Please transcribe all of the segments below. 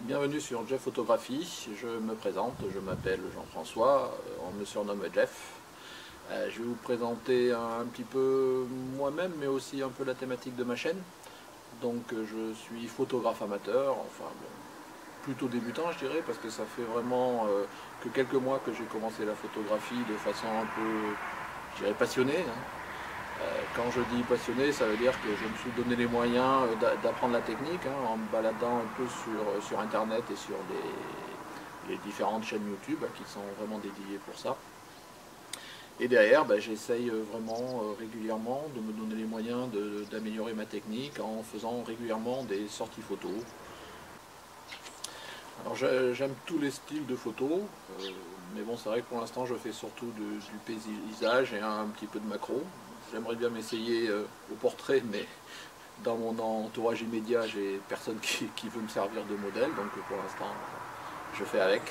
Bienvenue sur Jeff Photographie, je me présente, je m'appelle Jean-François, on me surnomme Jeff. Je vais vous présenter un petit peu moi-même, mais aussi un peu la thématique de ma chaîne. Donc je suis photographe amateur, enfin bon, plutôt débutant je dirais, parce que ça fait vraiment que quelques mois que j'ai commencé la photographie de façon un peu, je dirais, passionnée. Quand je dis passionné, ça veut dire que je me suis donné les moyens d'apprendre la technique en me baladant un peu sur Internet et sur les différentes chaînes YouTube qui sont vraiment dédiées pour ça. Et derrière, j'essaye vraiment régulièrement de me donner les moyens d'améliorer ma technique en faisant régulièrement des sorties photos. Alors j'aime tous les styles de photos, mais bon, c'est vrai que pour l'instant je fais surtout du paysage et un petit peu de macro. J'aimerais bien m'essayer au portrait, mais dans mon entourage immédiat, j'ai personne qui veut me servir de modèle, donc pour l'instant, je fais avec.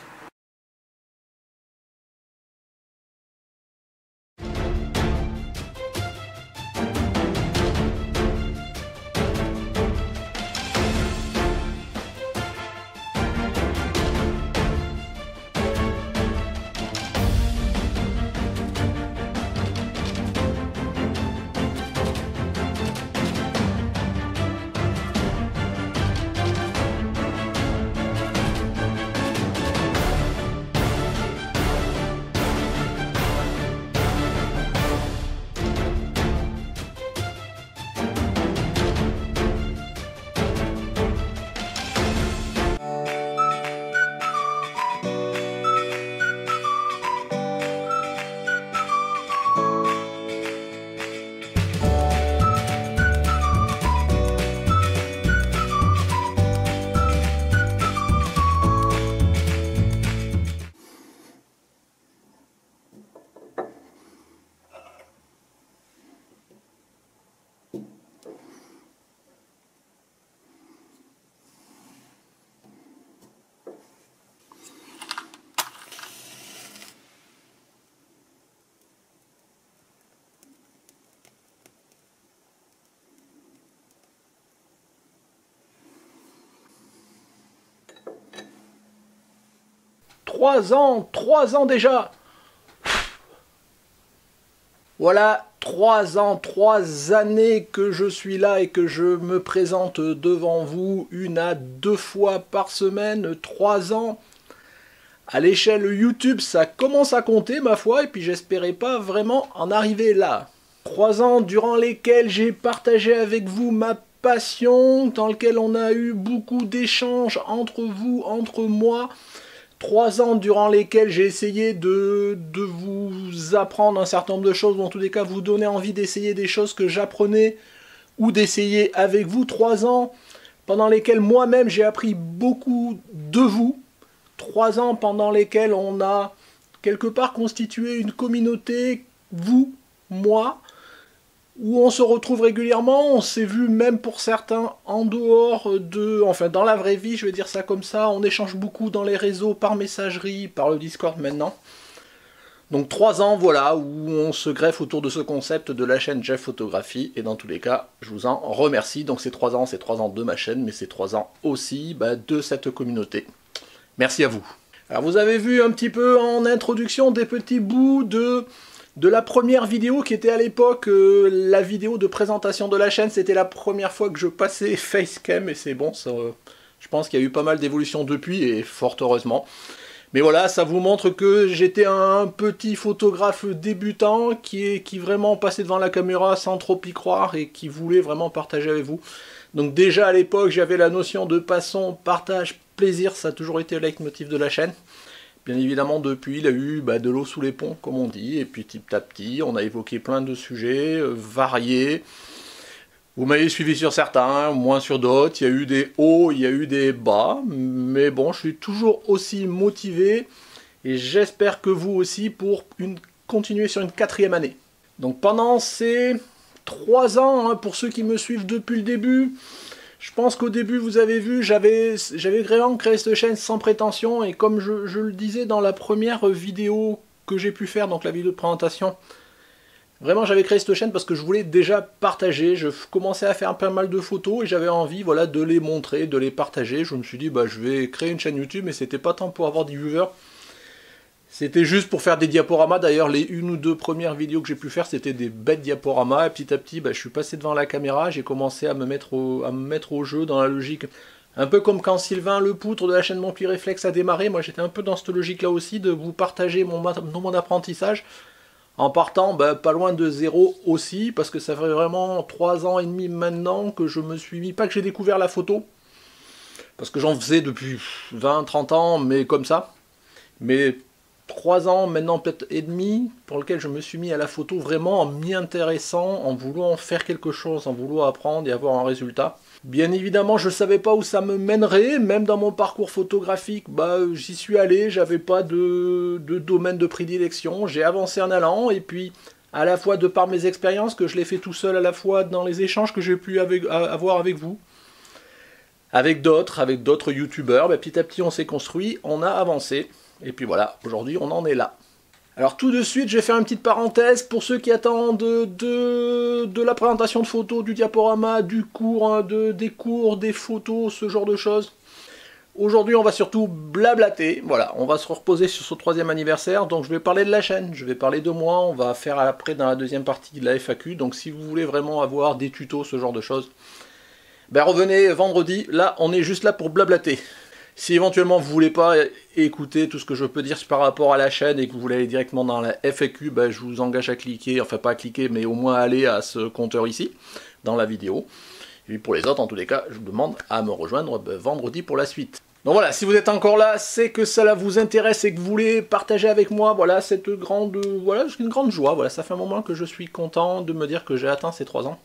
Trois ans déjà. Voilà, 3 ans, 3 années que je suis là et que je me présente devant vous 1 à 2 fois par semaine. 3 ans. À l'échelle YouTube, ça commence à compter, ma foi, et puis j'espérais pas vraiment en arriver là. 3 ans durant lesquels j'ai partagé avec vous ma passion, dans lequel on a eu beaucoup d'échanges entre vous, entre moi. 3 ans durant lesquels j'ai essayé de vous apprendre un certain nombre de choses, ou en tous les cas vous donner envie d'essayer des choses que j'apprenais ou d'essayer avec vous. 3 ans pendant lesquels moi-même j'ai appris beaucoup de vous. 3 ans pendant lesquels on a quelque part constitué une communauté, vous, moi, où on se retrouve régulièrement. On s'est vu même pour certains en dehors enfin dans la vraie vie, je vais dire ça comme ça. On échange beaucoup dans les réseaux, par messagerie, par le Discord maintenant. Donc 3 ans, voilà, où on se greffe autour de ce concept de la chaîne Jeff Photographie. Et dans tous les cas, je vous en remercie. Donc c'est 3 ans, c'est 3 ans de ma chaîne, mais c'est 3 ans aussi de cette communauté. Merci à vous. Alors vous avez vu un petit peu en introduction des petits bouts de la première vidéo qui était à l'époque la vidéo de présentation de la chaîne. C'était la première fois que je passais Facecam et c'est bon, ça, je pense qu'il y a eu pas mal d'évolutions depuis et fort heureusement. Mais voilà, ça vous montre que j'étais un petit photographe débutant qui vraiment passait devant la caméra sans trop y croire et qui voulait vraiment partager avec vous. Donc déjà à l'époque j'avais la notion de passion, partage, plaisir, ça a toujours été le leitmotiv de la chaîne. Bien évidemment, depuis, il y a eu de l'eau sous les ponts, comme on dit, et puis petit à petit, on a évoqué plein de sujets variés. Vous m'avez suivi sur certains, moins sur d'autres, il y a eu des hauts, il y a eu des bas, mais bon, je suis toujours aussi motivé, et j'espère que vous aussi, pour continuer sur une 4e année. Donc pendant ces 3 ans, pour ceux qui me suivent depuis le début, je pense qu'au début, vous avez vu, j'avais vraiment créé cette chaîne sans prétention, et comme je le disais dans la première vidéo que j'ai pu faire, donc la vidéo de présentation, Vraiment, j'avais créé cette chaîne parce que je voulais déjà partager. Je commençais à faire pas mal de photos et j'avais envie, voilà, de les montrer, de les partager. Je me suis dit, bah, je vais créer une chaîne YouTube, mais c'était pas tant pour avoir des viewers. C'était juste pour faire des diaporamas. D'ailleurs, les 1 ou 2 premières vidéos que j'ai pu faire, c'était des bêtes diaporamas. Et petit à petit, bah, je suis passé devant la caméra, j'ai commencé à me mettre au jeu dans la logique. Un peu comme quand Sylvain Lepoutre de la chaîne Mon Petit Réflexe a démarré. Moi, j'étais un peu dans cette logique-là aussi, de vous partager mon apprentissage. En partant pas loin de zéro aussi, parce que ça fait vraiment 3 ans et demi maintenant que je me suis mis, pas que j'ai découvert la photo, parce que j'en faisais depuis 20-30 ans, mais comme ça, mais 3 ans maintenant peut-être et demi, pour lequel je me suis mis à la photo vraiment en m'y intéressant, en voulant faire quelque chose, en voulant apprendre et avoir un résultat. Bien évidemment, je ne savais pas où ça me mènerait, même dans mon parcours photographique, j'y suis allé, j'avais pas de domaine de prédilection, j'ai avancé en allant, et puis à la fois de par mes expériences, que je l'ai fait tout seul, à la fois dans les échanges que j'ai pu avoir avec vous, avec d'autres youtubeurs, petit à petit on s'est construit, on a avancé, et puis voilà, aujourd'hui on en est là. Alors tout de suite, je vais faire une petite parenthèse pour ceux qui attendent de la présentation de photos, du diaporama, du cours, hein, des cours, des photos, ce genre de choses. Aujourd'hui, on va surtout blablater, voilà, on va se reposer sur ce 3e anniversaire, donc je vais parler de la chaîne, je vais parler de moi, on va faire après dans la deuxième partie de la FAQ, donc si vous voulez vraiment avoir des tutos, ce genre de choses, revenez vendredi, là on est juste là pour blablater. Si éventuellement vous voulez pas écouter tout ce que je peux dire par rapport à la chaîne et que vous voulez aller directement dans la FAQ, je vous engage à cliquer, enfin pas à cliquer, mais au moins à aller à ce compteur ici, dans la vidéo. Et puis pour les autres, en tous les cas, je vous demande à me rejoindre vendredi pour la suite. Donc voilà, si vous êtes encore là, c'est que ça vous intéresse et que vous voulez partager avec moi, voilà, cette grande, voilà, c'est une grande joie. Voilà, ça fait un moment que je suis content de me dire que j'ai atteint ces 3 ans.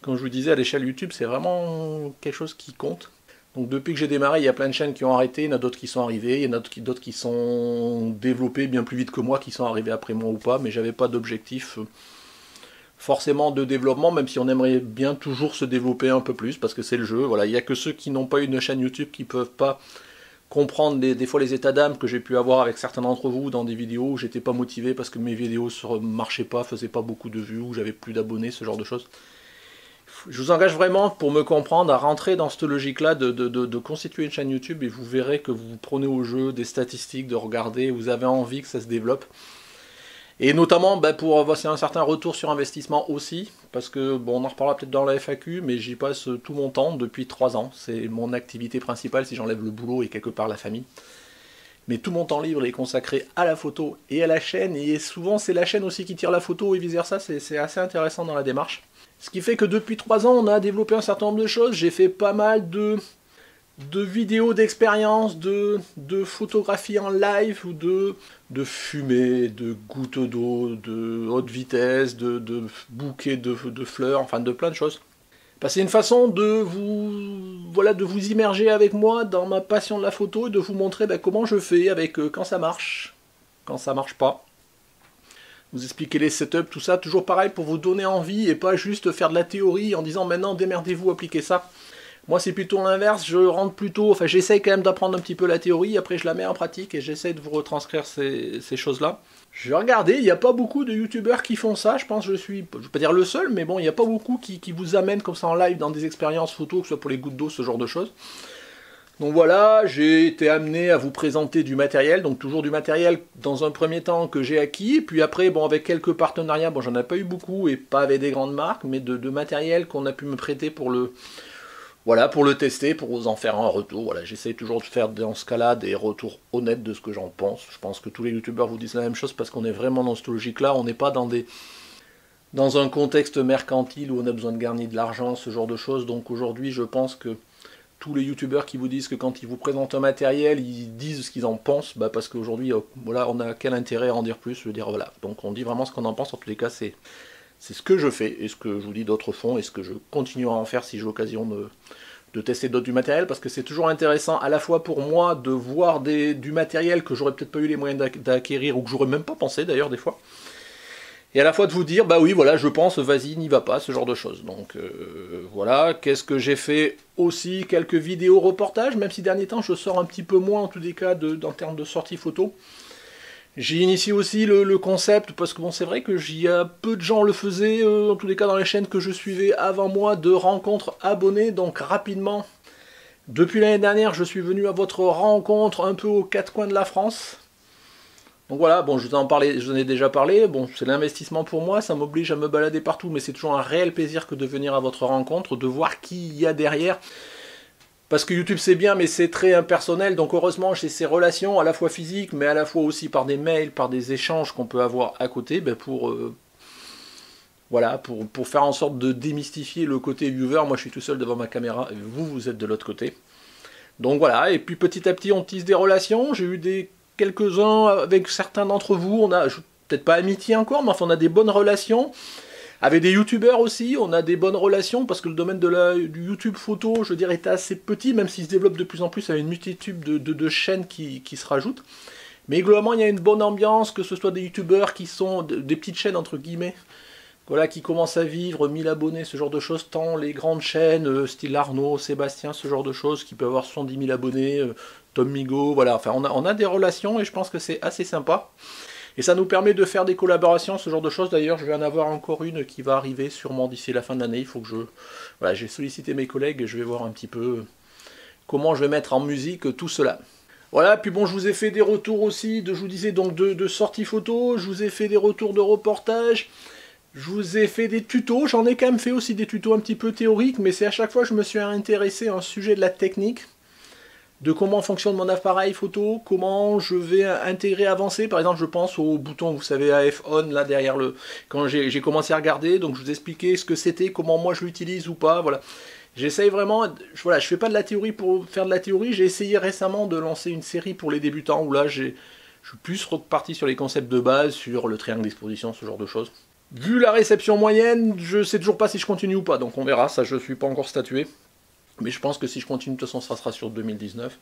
Comme je vous disais, à l'échelle YouTube, c'est vraiment quelque chose qui compte. Donc depuis que j'ai démarré, il y a plein de chaînes qui ont arrêté, il y en a d'autres qui sont arrivées, il y en a d'autres qui sont développées bien plus vite que moi, qui sont arrivées après moi ou pas, mais j'avais pas d'objectif forcément de développement, même si on aimerait bien toujours se développer un peu plus, parce que c'est le jeu. Voilà, il n'y a que ceux qui n'ont pas une chaîne YouTube qui peuvent pas comprendre des fois les états d'âme que j'ai pu avoir avec certains d'entre vous dans des vidéos où j'étais pas motivé parce que mes vidéos ne marchaient pas, faisaient pas beaucoup de vues, ou j'avais plus d'abonnés, ce genre de choses. Je vous engage vraiment, pour me comprendre, à rentrer dans cette logique-là de constituer une chaîne YouTube, et vous verrez que vous prenez au jeu des statistiques, de regarder, vous avez envie que ça se développe. Et notamment pour avoir un certain retour sur investissement aussi, parce que, bon, on en reparlera peut-être dans la FAQ, mais j'y passe tout mon temps depuis 3 ans. C'est mon activité principale si j'enlève le boulot et quelque part la famille. Mais tout mon temps libre est consacré à la photo et à la chaîne, et souvent c'est la chaîne aussi qui tire la photo et vice versa, c'est assez intéressant dans la démarche. Ce qui fait que depuis 3 ans, on a développé un certain nombre de choses. J'ai fait pas mal de vidéos d'expérience, de photographie en live, ou de fumée, de gouttes d'eau, de haute vitesse, de bouquets de fleurs, enfin de plein de choses. C'est une façon de vous immerger avec moi dans ma passion de la photo et de vous montrer comment je fais avec quand ça marche, quand ça marche pas. Vous expliquer les setups, tout ça, toujours pareil pour vous donner envie et pas juste faire de la théorie en disant maintenant démerdez-vous, appliquez ça. Moi c'est plutôt l'inverse, je rentre plutôt, j'essaye quand même d'apprendre un petit peu la théorie, après je la mets en pratique et j'essaie de vous retranscrire ces choses-là. Je vais regarder, il n'y a pas beaucoup de youtubeurs qui font ça, je pense que je vais pas dire le seul, mais bon, il n'y a pas beaucoup qui vous amènent comme ça en live dans des expériences photo, que ce soit pour les gouttes d'eau, ce genre de choses. Donc voilà, j'ai été amené à vous présenter du matériel, donc toujours du matériel dans un premier temps que j'ai acquis, puis après, bon, avec quelques partenariats, bon, j'en ai pas eu beaucoup, et pas avec des grandes marques, mais de matériel qu'on a pu me prêter pour le tester, pour vous en faire un retour. Voilà, j'essaie toujours de faire dans ce cas-là des retours honnêtes de ce que j'en pense. Je pense que tous les youtubeurs vous disent la même chose, parce qu'on est vraiment dans cette logique-là, on n'est pas dans un contexte mercantile où on a besoin de gagner de l'argent, ce genre de choses, donc aujourd'hui, je pense que tous les youtubeurs qui vous disent que quand ils vous présentent un matériel, ils disent ce qu'ils en pensent, parce qu'aujourd'hui, voilà, on a quel intérêt à en dire plus, je veux dire, voilà. Donc on dit vraiment ce qu'on en pense, en tous les cas, c'est ce que je fais, et ce que je vous dis d'autres font, et ce que je continuerai à en faire si j'ai l'occasion de tester du matériel, parce que c'est toujours intéressant, à la fois pour moi, de voir du matériel que j'aurais peut-être pas eu les moyens d'acquérir, ou que j'aurais même pas pensé d'ailleurs des fois, et à la fois de vous dire, oui, voilà, je pense, vas-y, n'y va pas, ce genre de choses. Donc voilà, qu'est-ce que j'ai fait aussi, quelques vidéos reportages, même si dernier temps je sors un petit peu moins, en tous les cas, en termes de sorties photo. J'ai initié aussi le concept, parce que bon, c'est vrai que peu de gens le faisaient, en tous les cas dans les chaînes que je suivais avant moi, de rencontres abonnés, donc rapidement. Depuis l'année dernière, je suis venu à votre rencontre un peu aux quatre coins de la France. Donc voilà, bon, je vous en ai déjà parlé, bon, c'est l'investissement pour moi, ça m'oblige à me balader partout, mais c'est toujours un réel plaisir que de venir à votre rencontre, de voir qui il y a derrière. Parce que YouTube c'est bien, mais c'est très impersonnel, donc heureusement j'ai ces relations, à la fois physiques, mais à la fois aussi par des mails, par des échanges qu'on peut avoir à côté, voilà, pour faire en sorte de démystifier le côté viewer. Moi je suis tout seul devant ma caméra, et vous êtes de l'autre côté. Donc voilà, et puis petit à petit on tisse des relations, j'ai eu quelques-uns avec certains d'entre vous, on a, peut-être pas amitié encore, mais enfin on a des bonnes relations. Avec des youtubeurs aussi, on a des bonnes relations, parce que le domaine du YouTube photo, je dirais, est assez petit, même s'il se développe de plus en plus, avec une multitude de chaînes qui se rajoutent. Mais globalement, il y a une bonne ambiance, que ce soit des youtubeurs qui sont des petites chaînes, entre guillemets, voilà, qui commencent à vivre, 1000 abonnés, ce genre de choses, tant les grandes chaînes, style Arnaud, Sébastien, ce genre de choses, qui peuvent avoir 70 000 abonnés, Tom Migo, voilà, enfin, on a des relations, et je pense que c'est assez sympa. Et ça nous permet de faire des collaborations, ce genre de choses. D'ailleurs, je vais en avoir encore une qui va arriver sûrement d'ici la fin de l'année. Il faut que voilà, j'ai sollicité mes collègues et je vais voir un petit peu comment je vais mettre en musique tout cela. Voilà, puis bon, je vous ai fait des retours aussi, je vous disais donc de sorties photos, je vous ai fait des retours de reportages, je vous ai fait des tutos, j'en ai quand même fait aussi des tutos un petit peu théoriques, mais c'est à chaque fois que je me suis intéressé à un sujet de la technique, de comment fonctionne mon appareil photo, comment je vais intégrer, avancer. Par exemple, je pense au bouton, vous savez, AF On, là derrière le... Quand j'ai commencé à regarder, donc je vous expliquais ce que c'était, comment moi je l'utilise ou pas, voilà. J'essaye vraiment, voilà, je fais pas de la théorie pour faire de la théorie, j'ai essayé récemment de lancer une série pour les débutants, où là, je suis plus reparti sur les concepts de base, sur le triangle d'exposition, ce genre de choses. Vu la réception moyenne, je sais toujours pas si je continue ou pas, donc on verra, ça je suis pas encore statué. Mais je pense que si je continue, de toute façon, ça sera sur 2019.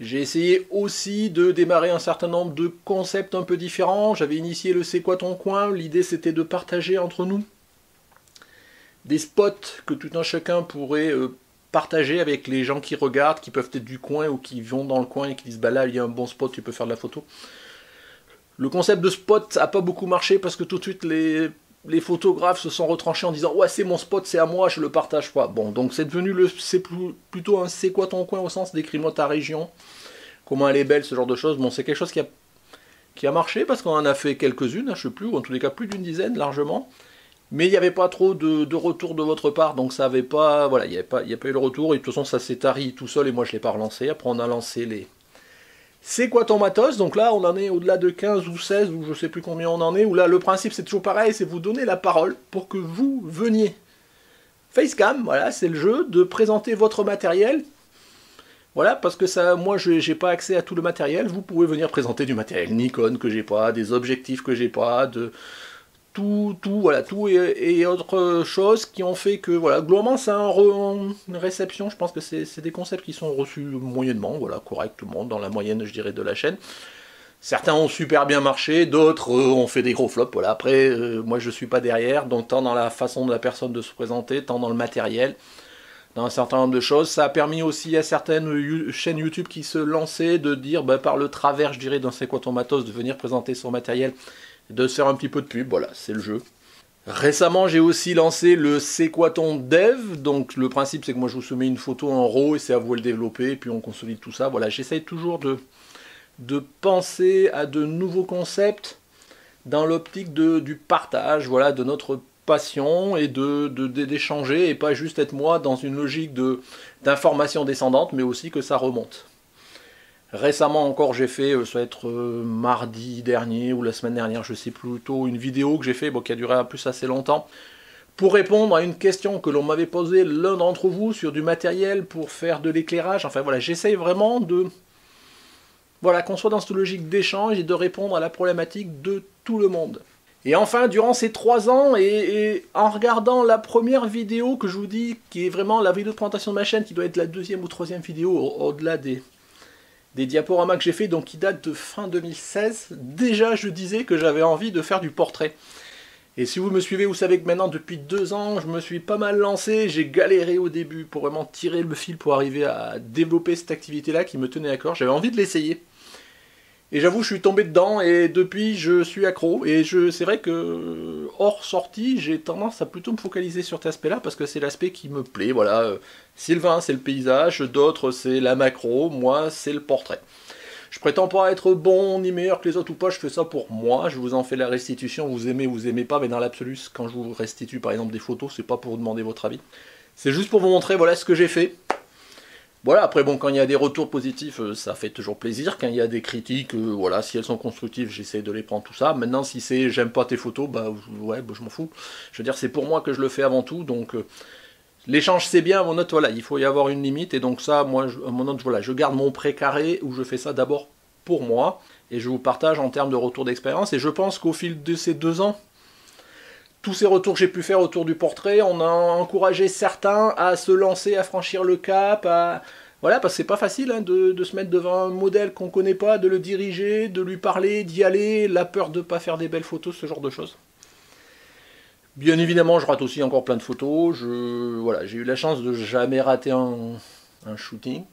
J'ai essayé aussi de démarrer un certain nombre de concepts un peu différents. J'avais initié le C'est quoi ton coin. L'idée, c'était de partager entre nous des spots que tout un chacun pourrait partager avec les gens qui regardent, qui peuvent être du coin ou qui vont dans le coin et qui disent « bah là, il y a un bon spot, tu peux faire de la photo ». Le concept de spot n'a pas beaucoup marché parce que tout de suite, les photographes se sont retranchés en disant « ouais, c'est mon spot, c'est à moi, je le partage pas ». Bon, donc c'est devenu plutôt un « c'est quoi ton coin » au sens « décris-moi ta région », comment elle est belle, ce genre de choses. Bon, c'est quelque chose qui a marché parce qu'on en a fait quelques-unes, je sais plus, ou en tous les cas plus d'une dizaine largement. Mais il n'y avait pas trop de retour de votre part, donc ça avait pas, voilà, il n'y a pas eu le retour, et de toute façon ça s'est tari tout seul et moi je ne l'ai pas relancé. Après on a lancé les C'est quoi ton matos, donc là on en est au-delà de 15 ou 16, ou je sais plus combien on en est, où là le principe c'est toujours pareil, c'est vous donner la parole pour que vous veniez. Facecam, voilà, c'est le jeu de présenter votre matériel. Voilà, parce que ça, moi j'ai pas accès à tout le matériel, vous pouvez venir présenter du matériel Nikon que j'ai pas, des objectifs que j'ai pas, voilà, tout et autres choses qui ont fait que, voilà, globalement, c'est une réception, je pense que c'est des concepts qui sont reçus moyennement, voilà, correct, tout le monde, dans la moyenne, je dirais, de la chaîne. Certains ont super bien marché, d'autres ont fait des gros flops, voilà, après, moi je suis pas derrière, donc tant dans la façon de la personne de se présenter, tant dans le matériel, dans un certain nombre de choses. Ça a permis aussi à certaines chaînes YouTube qui se lançaient de dire, bah, par le travers, je dirais, dans C'est quoi ton matos, de venir présenter son matériel, de se faire un petit peu de pub, voilà, c'est le jeu. Récemment, j'ai aussi lancé le C'est quoi ton dev, donc le principe c'est que moi je vous soumets une photo en RAW et c'est à vous de le développer, et puis on consolide tout ça, voilà, j'essaye toujours de penser à de nouveaux concepts dans l'optique du partage, voilà, de notre passion et d'échanger, et pas juste être moi dans une logique d'information descendante, mais aussi que ça remonte. Récemment encore, j'ai fait, ça va être mardi dernier ou la semaine dernière, je sais plutôt, une vidéo que j'ai fait, bon, qui a duré en plus assez longtemps, pour répondre à une question que l'on m'avait posée l'un d'entre vous sur du matériel pour faire de l'éclairage. Enfin voilà, j'essaye vraiment voilà, qu'on soit dans cette logique d'échange et de répondre à la problématique de tout le monde. Et enfin, durant ces 3 ans, et en regardant la première vidéo que je vous dis, qui est vraiment la vidéo de présentation de ma chaîne, qui doit être la 2e ou 3e vidéo au-delà des diaporamas que j'ai fait, donc qui datent de fin 2016, déjà je disais que j'avais envie de faire du portrait. Et si vous me suivez, vous savez que maintenant, depuis 2 ans, je me suis pas mal lancé, j'ai galéré au début pour vraiment tirer le fil pour arriver à développer cette activité-là qui me tenait à cœur, j'avais envie de l'essayer. Et j'avoue, je suis tombé dedans et depuis, je suis accro. Et c'est vrai que hors sortie, j'ai tendance à plutôt me focaliser sur cet aspect-là parce que c'est l'aspect qui me plaît. Voilà, Sylvain, c'est le paysage, d'autres, c'est la macro, moi, c'est le portrait. Je prétends pas être bon ni meilleur que les autres ou pas, je fais ça pour moi, je vous en fais la restitution, vous aimez pas, mais dans l'absolu, quand je vous restitue par exemple des photos, c'est pas pour vous demander votre avis. C'est juste pour vous montrer, voilà ce que j'ai fait. Voilà, après bon, quand il y a des retours positifs, ça fait toujours plaisir. Quand il y a des critiques, voilà, si elles sont constructives, j'essaie de les prendre tout ça. Maintenant, si c'est j'aime pas tes photos, bah ouais, bah, je m'en fous. Je veux dire, c'est pour moi que je le fais avant tout, donc l'échange c'est bien, à mon note, voilà, il faut y avoir une limite, et donc ça, moi, à mon note, voilà, je garde mon précaré où je fais ça d'abord pour moi, et je vous partage en termes de retour d'expérience, et je pense qu'au fil de ces 2 ans, tous ces retours que j'ai pu faire autour du portrait, on a encouragé certains à se lancer, à franchir le cap, voilà, parce que c'est pas facile hein, de se mettre devant un modèle qu'on connaît pas, de le diriger, de lui parler, d'y aller, la peur de pas faire des belles photos, ce genre de choses. Bien évidemment, je rate aussi encore plein de photos. Voilà, j'ai eu la chance de jamais rater un shooting.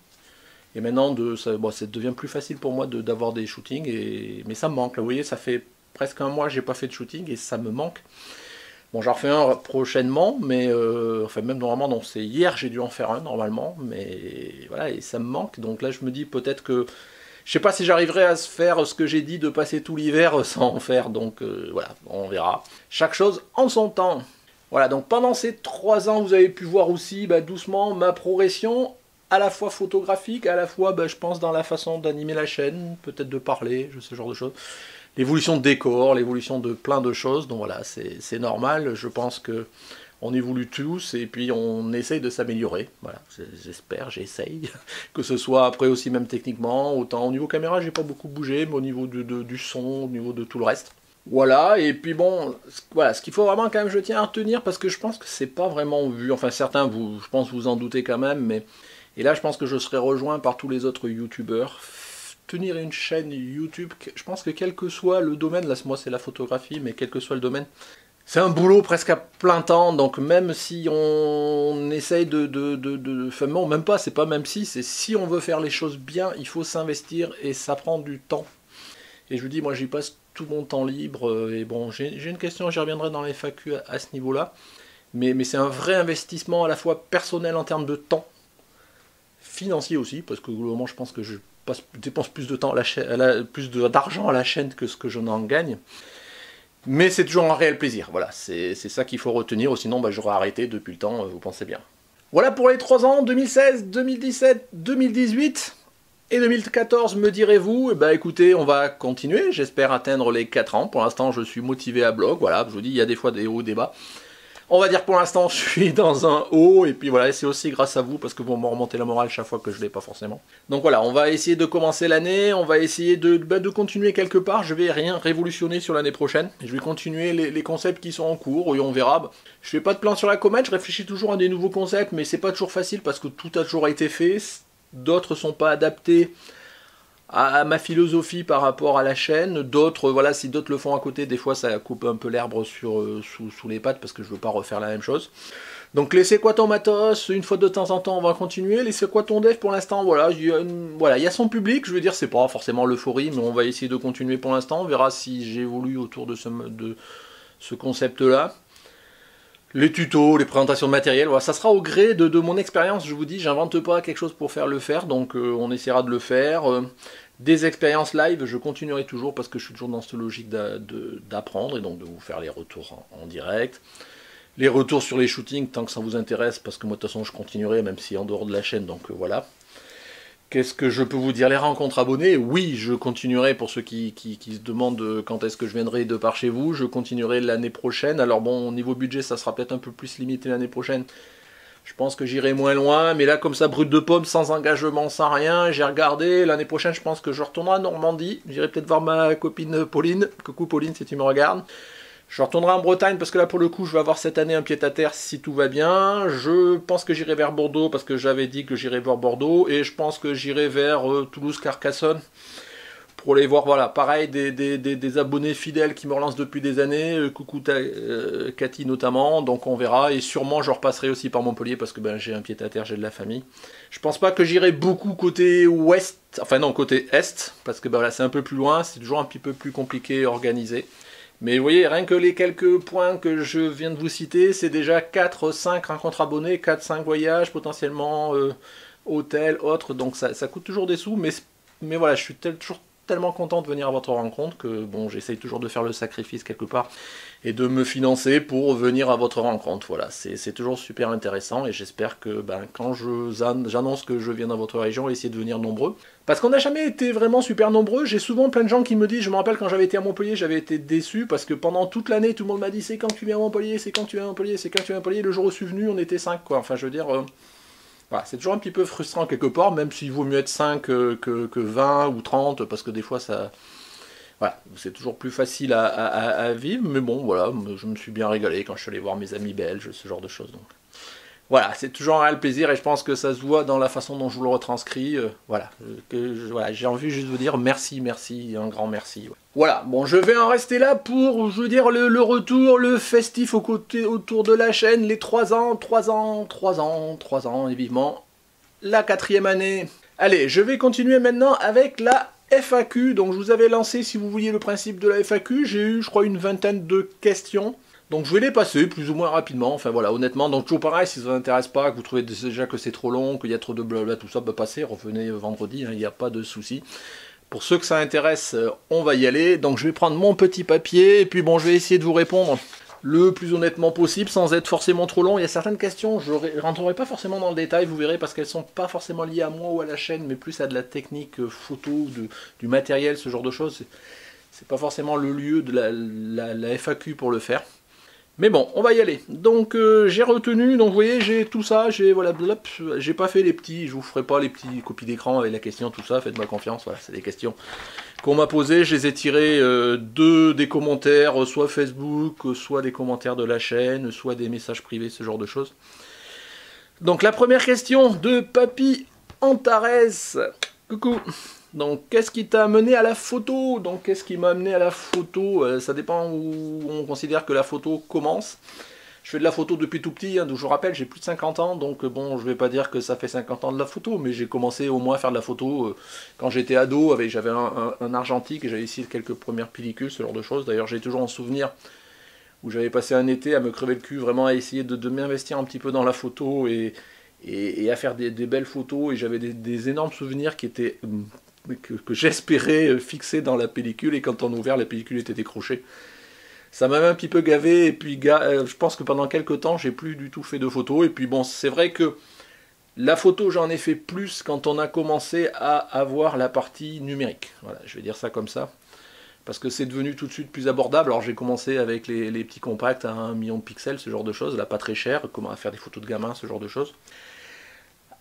Et maintenant, ça devient plus facile pour moi d'avoir des shootings. Mais ça me manque. Là, vous voyez, ça fait presque un mois que j'ai pas fait de shooting et ça me manque. Bon, j'en refais un prochainement, mais enfin même normalement, non, c'est hier j'ai dû en faire un normalement, mais voilà, et ça me manque. Donc là, je me dis peut-être que je sais pas si j'arriverai à se faire ce que j'ai dit de passer tout l'hiver sans en faire, donc voilà, on verra. Chaque chose en son temps. Voilà, donc pendant ces 3 ans, vous avez pu voir aussi doucement ma progression, à la fois photographique, à la fois, je pense, dans la façon d'animer la chaîne, peut-être de parler, ce genre de choses. L'évolution de décor, l'évolution de plein de choses, donc voilà, c'est normal, je pense que on évolue tous et puis on essaye de s'améliorer, voilà, j'espère, j'essaye, que ce soit après aussi même techniquement, autant au niveau caméra j'ai pas beaucoup bougé, mais au niveau du son, au niveau de tout le reste. Voilà, et puis bon, voilà, ce qu'il faut vraiment quand même je tiens à retenir, parce que je pense que c'est pas vraiment vu, enfin certains, je pense vous en doutez quand même, mais et là je pense que je serai rejoint par tous les autres youtubeurs. Tenir une chaîne YouTube, je pense que quel que soit le domaine, là moi c'est la photographie, mais quel que soit le domaine, c'est un boulot presque à plein temps, donc même si on essaye enfin non, même pas, c'est pas même si, c'est si on veut faire les choses bien, il faut s'investir et ça prend du temps. Et je vous dis, moi j'y passe tout mon temps libre, et bon, j'ai une question, j'y reviendrai dans les FAQ à ce niveau-là, mais c'est un vrai investissement à la fois personnel en termes de temps, financier aussi, parce que globalement je pense que je dépense plus de temps plus d'argent à la chaîne que ce que je n'en gagne. Mais c'est toujours un réel plaisir, voilà, c'est ça qu'il faut retenir, sinon j'aurais arrêté depuis le temps, vous pensez bien. Voilà pour les 3 ans, 2016, 2017, 2018 et 2014, me direz-vous. Et écoutez, on va continuer, j'espère atteindre les 4 ans, pour l'instant je suis motivé à bloc, voilà, je vous dis, il y a des fois des hauts, des bas. On va dire que pour l'instant je suis dans un haut, et puis voilà, c'est aussi grâce à vous, parce que vous me remontez la morale chaque fois que je ne l'ai pas forcément. Donc voilà, on va essayer de commencer l'année, on va essayer de continuer quelque part, je vais rien révolutionner sur l'année prochaine, je vais continuer les concepts qui sont en cours, et on verra. Je fais pas de plan sur la comète, je réfléchis toujours à des nouveaux concepts, mais c'est pas toujours facile, parce que tout a toujours été fait, d'autres sont pas adaptés à ma philosophie par rapport à la chaîne, d'autres, voilà, si d'autres le font à côté, des fois ça coupe un peu l'herbe sous les pattes, parce que je veux pas refaire la même chose. Donc les C'est quoi ton matos, une fois de temps en temps on va continuer, les C'est quoi ton dev pour l'instant, voilà, il y a son public, je veux dire, c'est pas forcément l'euphorie, mais on va essayer de continuer pour l'instant, on verra si j'évolue autour de ce concept-là. Les tutos, les présentations de matériel, voilà, ça sera au gré de mon expérience, je vous dis, j'invente pas quelque chose pour le faire, donc on essaiera de le faire. Des expériences live, je continuerai toujours parce que je suis toujours dans cette logique d'apprendre et donc de vous faire les retours en direct. Les retours sur les shootings, tant que ça vous intéresse, parce que moi de toute façon je continuerai, même si en dehors de la chaîne, donc voilà. Qu'est-ce que je peux vous dire? Les rencontres abonnés, oui, je continuerai pour ceux qui se demandent quand est-ce que je viendrai de par chez vous, je continuerai l'année prochaine. Alors bon, au niveau budget, ça sera peut-être un peu plus limité l'année prochaine. Je pense que j'irai moins loin, mais là, comme ça, brut de pomme, sans engagement, sans rien, j'ai regardé. L'année prochaine, je pense que je retournerai à Normandie. J'irai peut-être voir ma copine Pauline. Coucou Pauline, si tu me regardes. Je retournerai en Bretagne, parce que là, pour le coup, je vais avoir cette année un pied-à-terre si tout va bien. Je pense que j'irai vers Bordeaux, parce que j'avais dit que j'irai vers Bordeaux. Et je pense que j'irai vers Toulouse-Carcassonne. pour les voir, voilà, pareil, des abonnés fidèles qui me relancent depuis des années, coucou Cathy notamment, donc on verra, et sûrement je repasserai aussi par Montpellier, parce que ben, j'ai un pied-à-terre, j'ai de la famille. Je pense pas que j'irai beaucoup côté ouest, enfin non, côté est, parce que ben, voilà, c'est un peu plus loin, c'est toujours un petit peu plus compliqué à organiser. Mais vous voyez, rien que les quelques points que je viens de vous citer, c'est déjà 4-5 rencontres abonnés, 4-5 voyages, potentiellement hôtels, autres, donc ça coûte toujours des sous, mais voilà, je suis toujours tellement content de venir à votre rencontre que bon, j'essaye toujours de faire le sacrifice quelque part et de me financer pour venir à votre rencontre. Voilà, c'est toujours super intéressant et j'espère que ben, quand j'annonce que je viens dans votre région, essayez de venir nombreux. Parce qu'on n'a jamais été vraiment super nombreux, j'ai souvent plein de gens qui me disent, je me rappelle quand j'avais été à Montpellier, j'avais été déçu parce que pendant toute l'année, tout le monde m'a dit c'est quand tu viens à Montpellier, c'est quand tu viens à Montpellier, c'est quand tu viens à Montpellier, le jour où je suis venu, on était 5 quoi, enfin je veux dire... Voilà, c'est toujours un petit peu frustrant quelque part, même s'il vaut mieux être 5 que 20 ou 30, parce que des fois ça... Voilà, c'est toujours plus facile à vivre, mais bon, voilà, je me suis bien régalé quand je suis allé voir mes amis belges, ce genre de choses. Donc. Voilà, c'est toujours un réel plaisir et je pense que ça se voit dans la façon dont je vous le retranscris. Voilà, j'ai envie juste de vous dire merci, un grand merci. Ouais. Voilà, bon, je vais en rester là pour, je veux dire, le retour, le festif autour de la chaîne, les 3 ans, et vivement la 4e année. Allez, je vais continuer maintenant avec la FAQ. Donc, je vous avais lancé, si vous vouliez, le principe de la FAQ. J'ai eu, je crois, une vingtaine de questions. Donc je vais les passer plus ou moins rapidement, enfin voilà, honnêtement, donc toujours pareil, si ça vous intéresse pas, que vous trouvez déjà que c'est trop long, qu'il y a trop de blabla, tout ça, bah passez, revenez vendredi, il n'y a pas de souci. Pour ceux que ça intéresse, on va y aller, donc je vais prendre mon petit papier, et puis bon, je vais essayer de vous répondre le plus honnêtement possible, sans être forcément trop long. Il y a certaines questions, je ne rentrerai pas forcément dans le détail, vous verrez, parce qu'elles sont pas forcément liées à moi ou à la chaîne, mais plus à de la technique photo, du matériel, ce genre de choses. C'est pas forcément le lieu de la FAQ pour le faire. Mais bon, on va y aller. Donc j'ai retenu, donc vous voyez, j'ai tout ça, voilà, j'ai pas fait les petits, je vous ferai pas les petits copies d'écran avec la question, tout ça, faites-moi confiance, voilà, c'est des questions qu'on m'a posées, je les ai tirées des commentaires, soit Facebook, soit des commentaires de la chaîne, soit des messages privés, ce genre de choses. Donc la première question de Papy Antares, coucou. Donc, qu'est-ce qui t'a amené à la photo? Donc, qu'est-ce qui m'a amené à la photo? Ça dépend où on considère que la photo commence. Je fais de la photo depuis tout petit, hein, donc je vous rappelle, j'ai plus de 50 ans, donc bon, je vais pas dire que ça fait 50 ans de la photo, mais j'ai commencé au moins à faire de la photo quand j'étais ado, j'avais un argentique et j'avais ici quelques premières pellicules, ce genre de choses. D'ailleurs, j'ai toujours en souvenir où j'avais passé un été à me crever le cul, vraiment à essayer de m'investir un petit peu dans la photo et à faire des belles photos, et j'avais des énormes souvenirs qui étaient... que j'espérais fixer dans la pellicule, et quand on a ouvert, la pellicule était décrochée. Ça m'avait un petit peu gavé, et puis je pense que pendant quelques temps, j'ai plus du tout fait de photos, et puis bon, c'est vrai que la photo, j'en ai fait plus quand on a commencé à avoir la partie numérique. Voilà, je vais dire ça comme ça, parce que c'est devenu tout de suite plus abordable. Alors j'ai commencé avec les petits compacts à 1 million de pixels, ce genre de choses, là pas très cher, comment à faire des photos de gamins, ce genre de choses.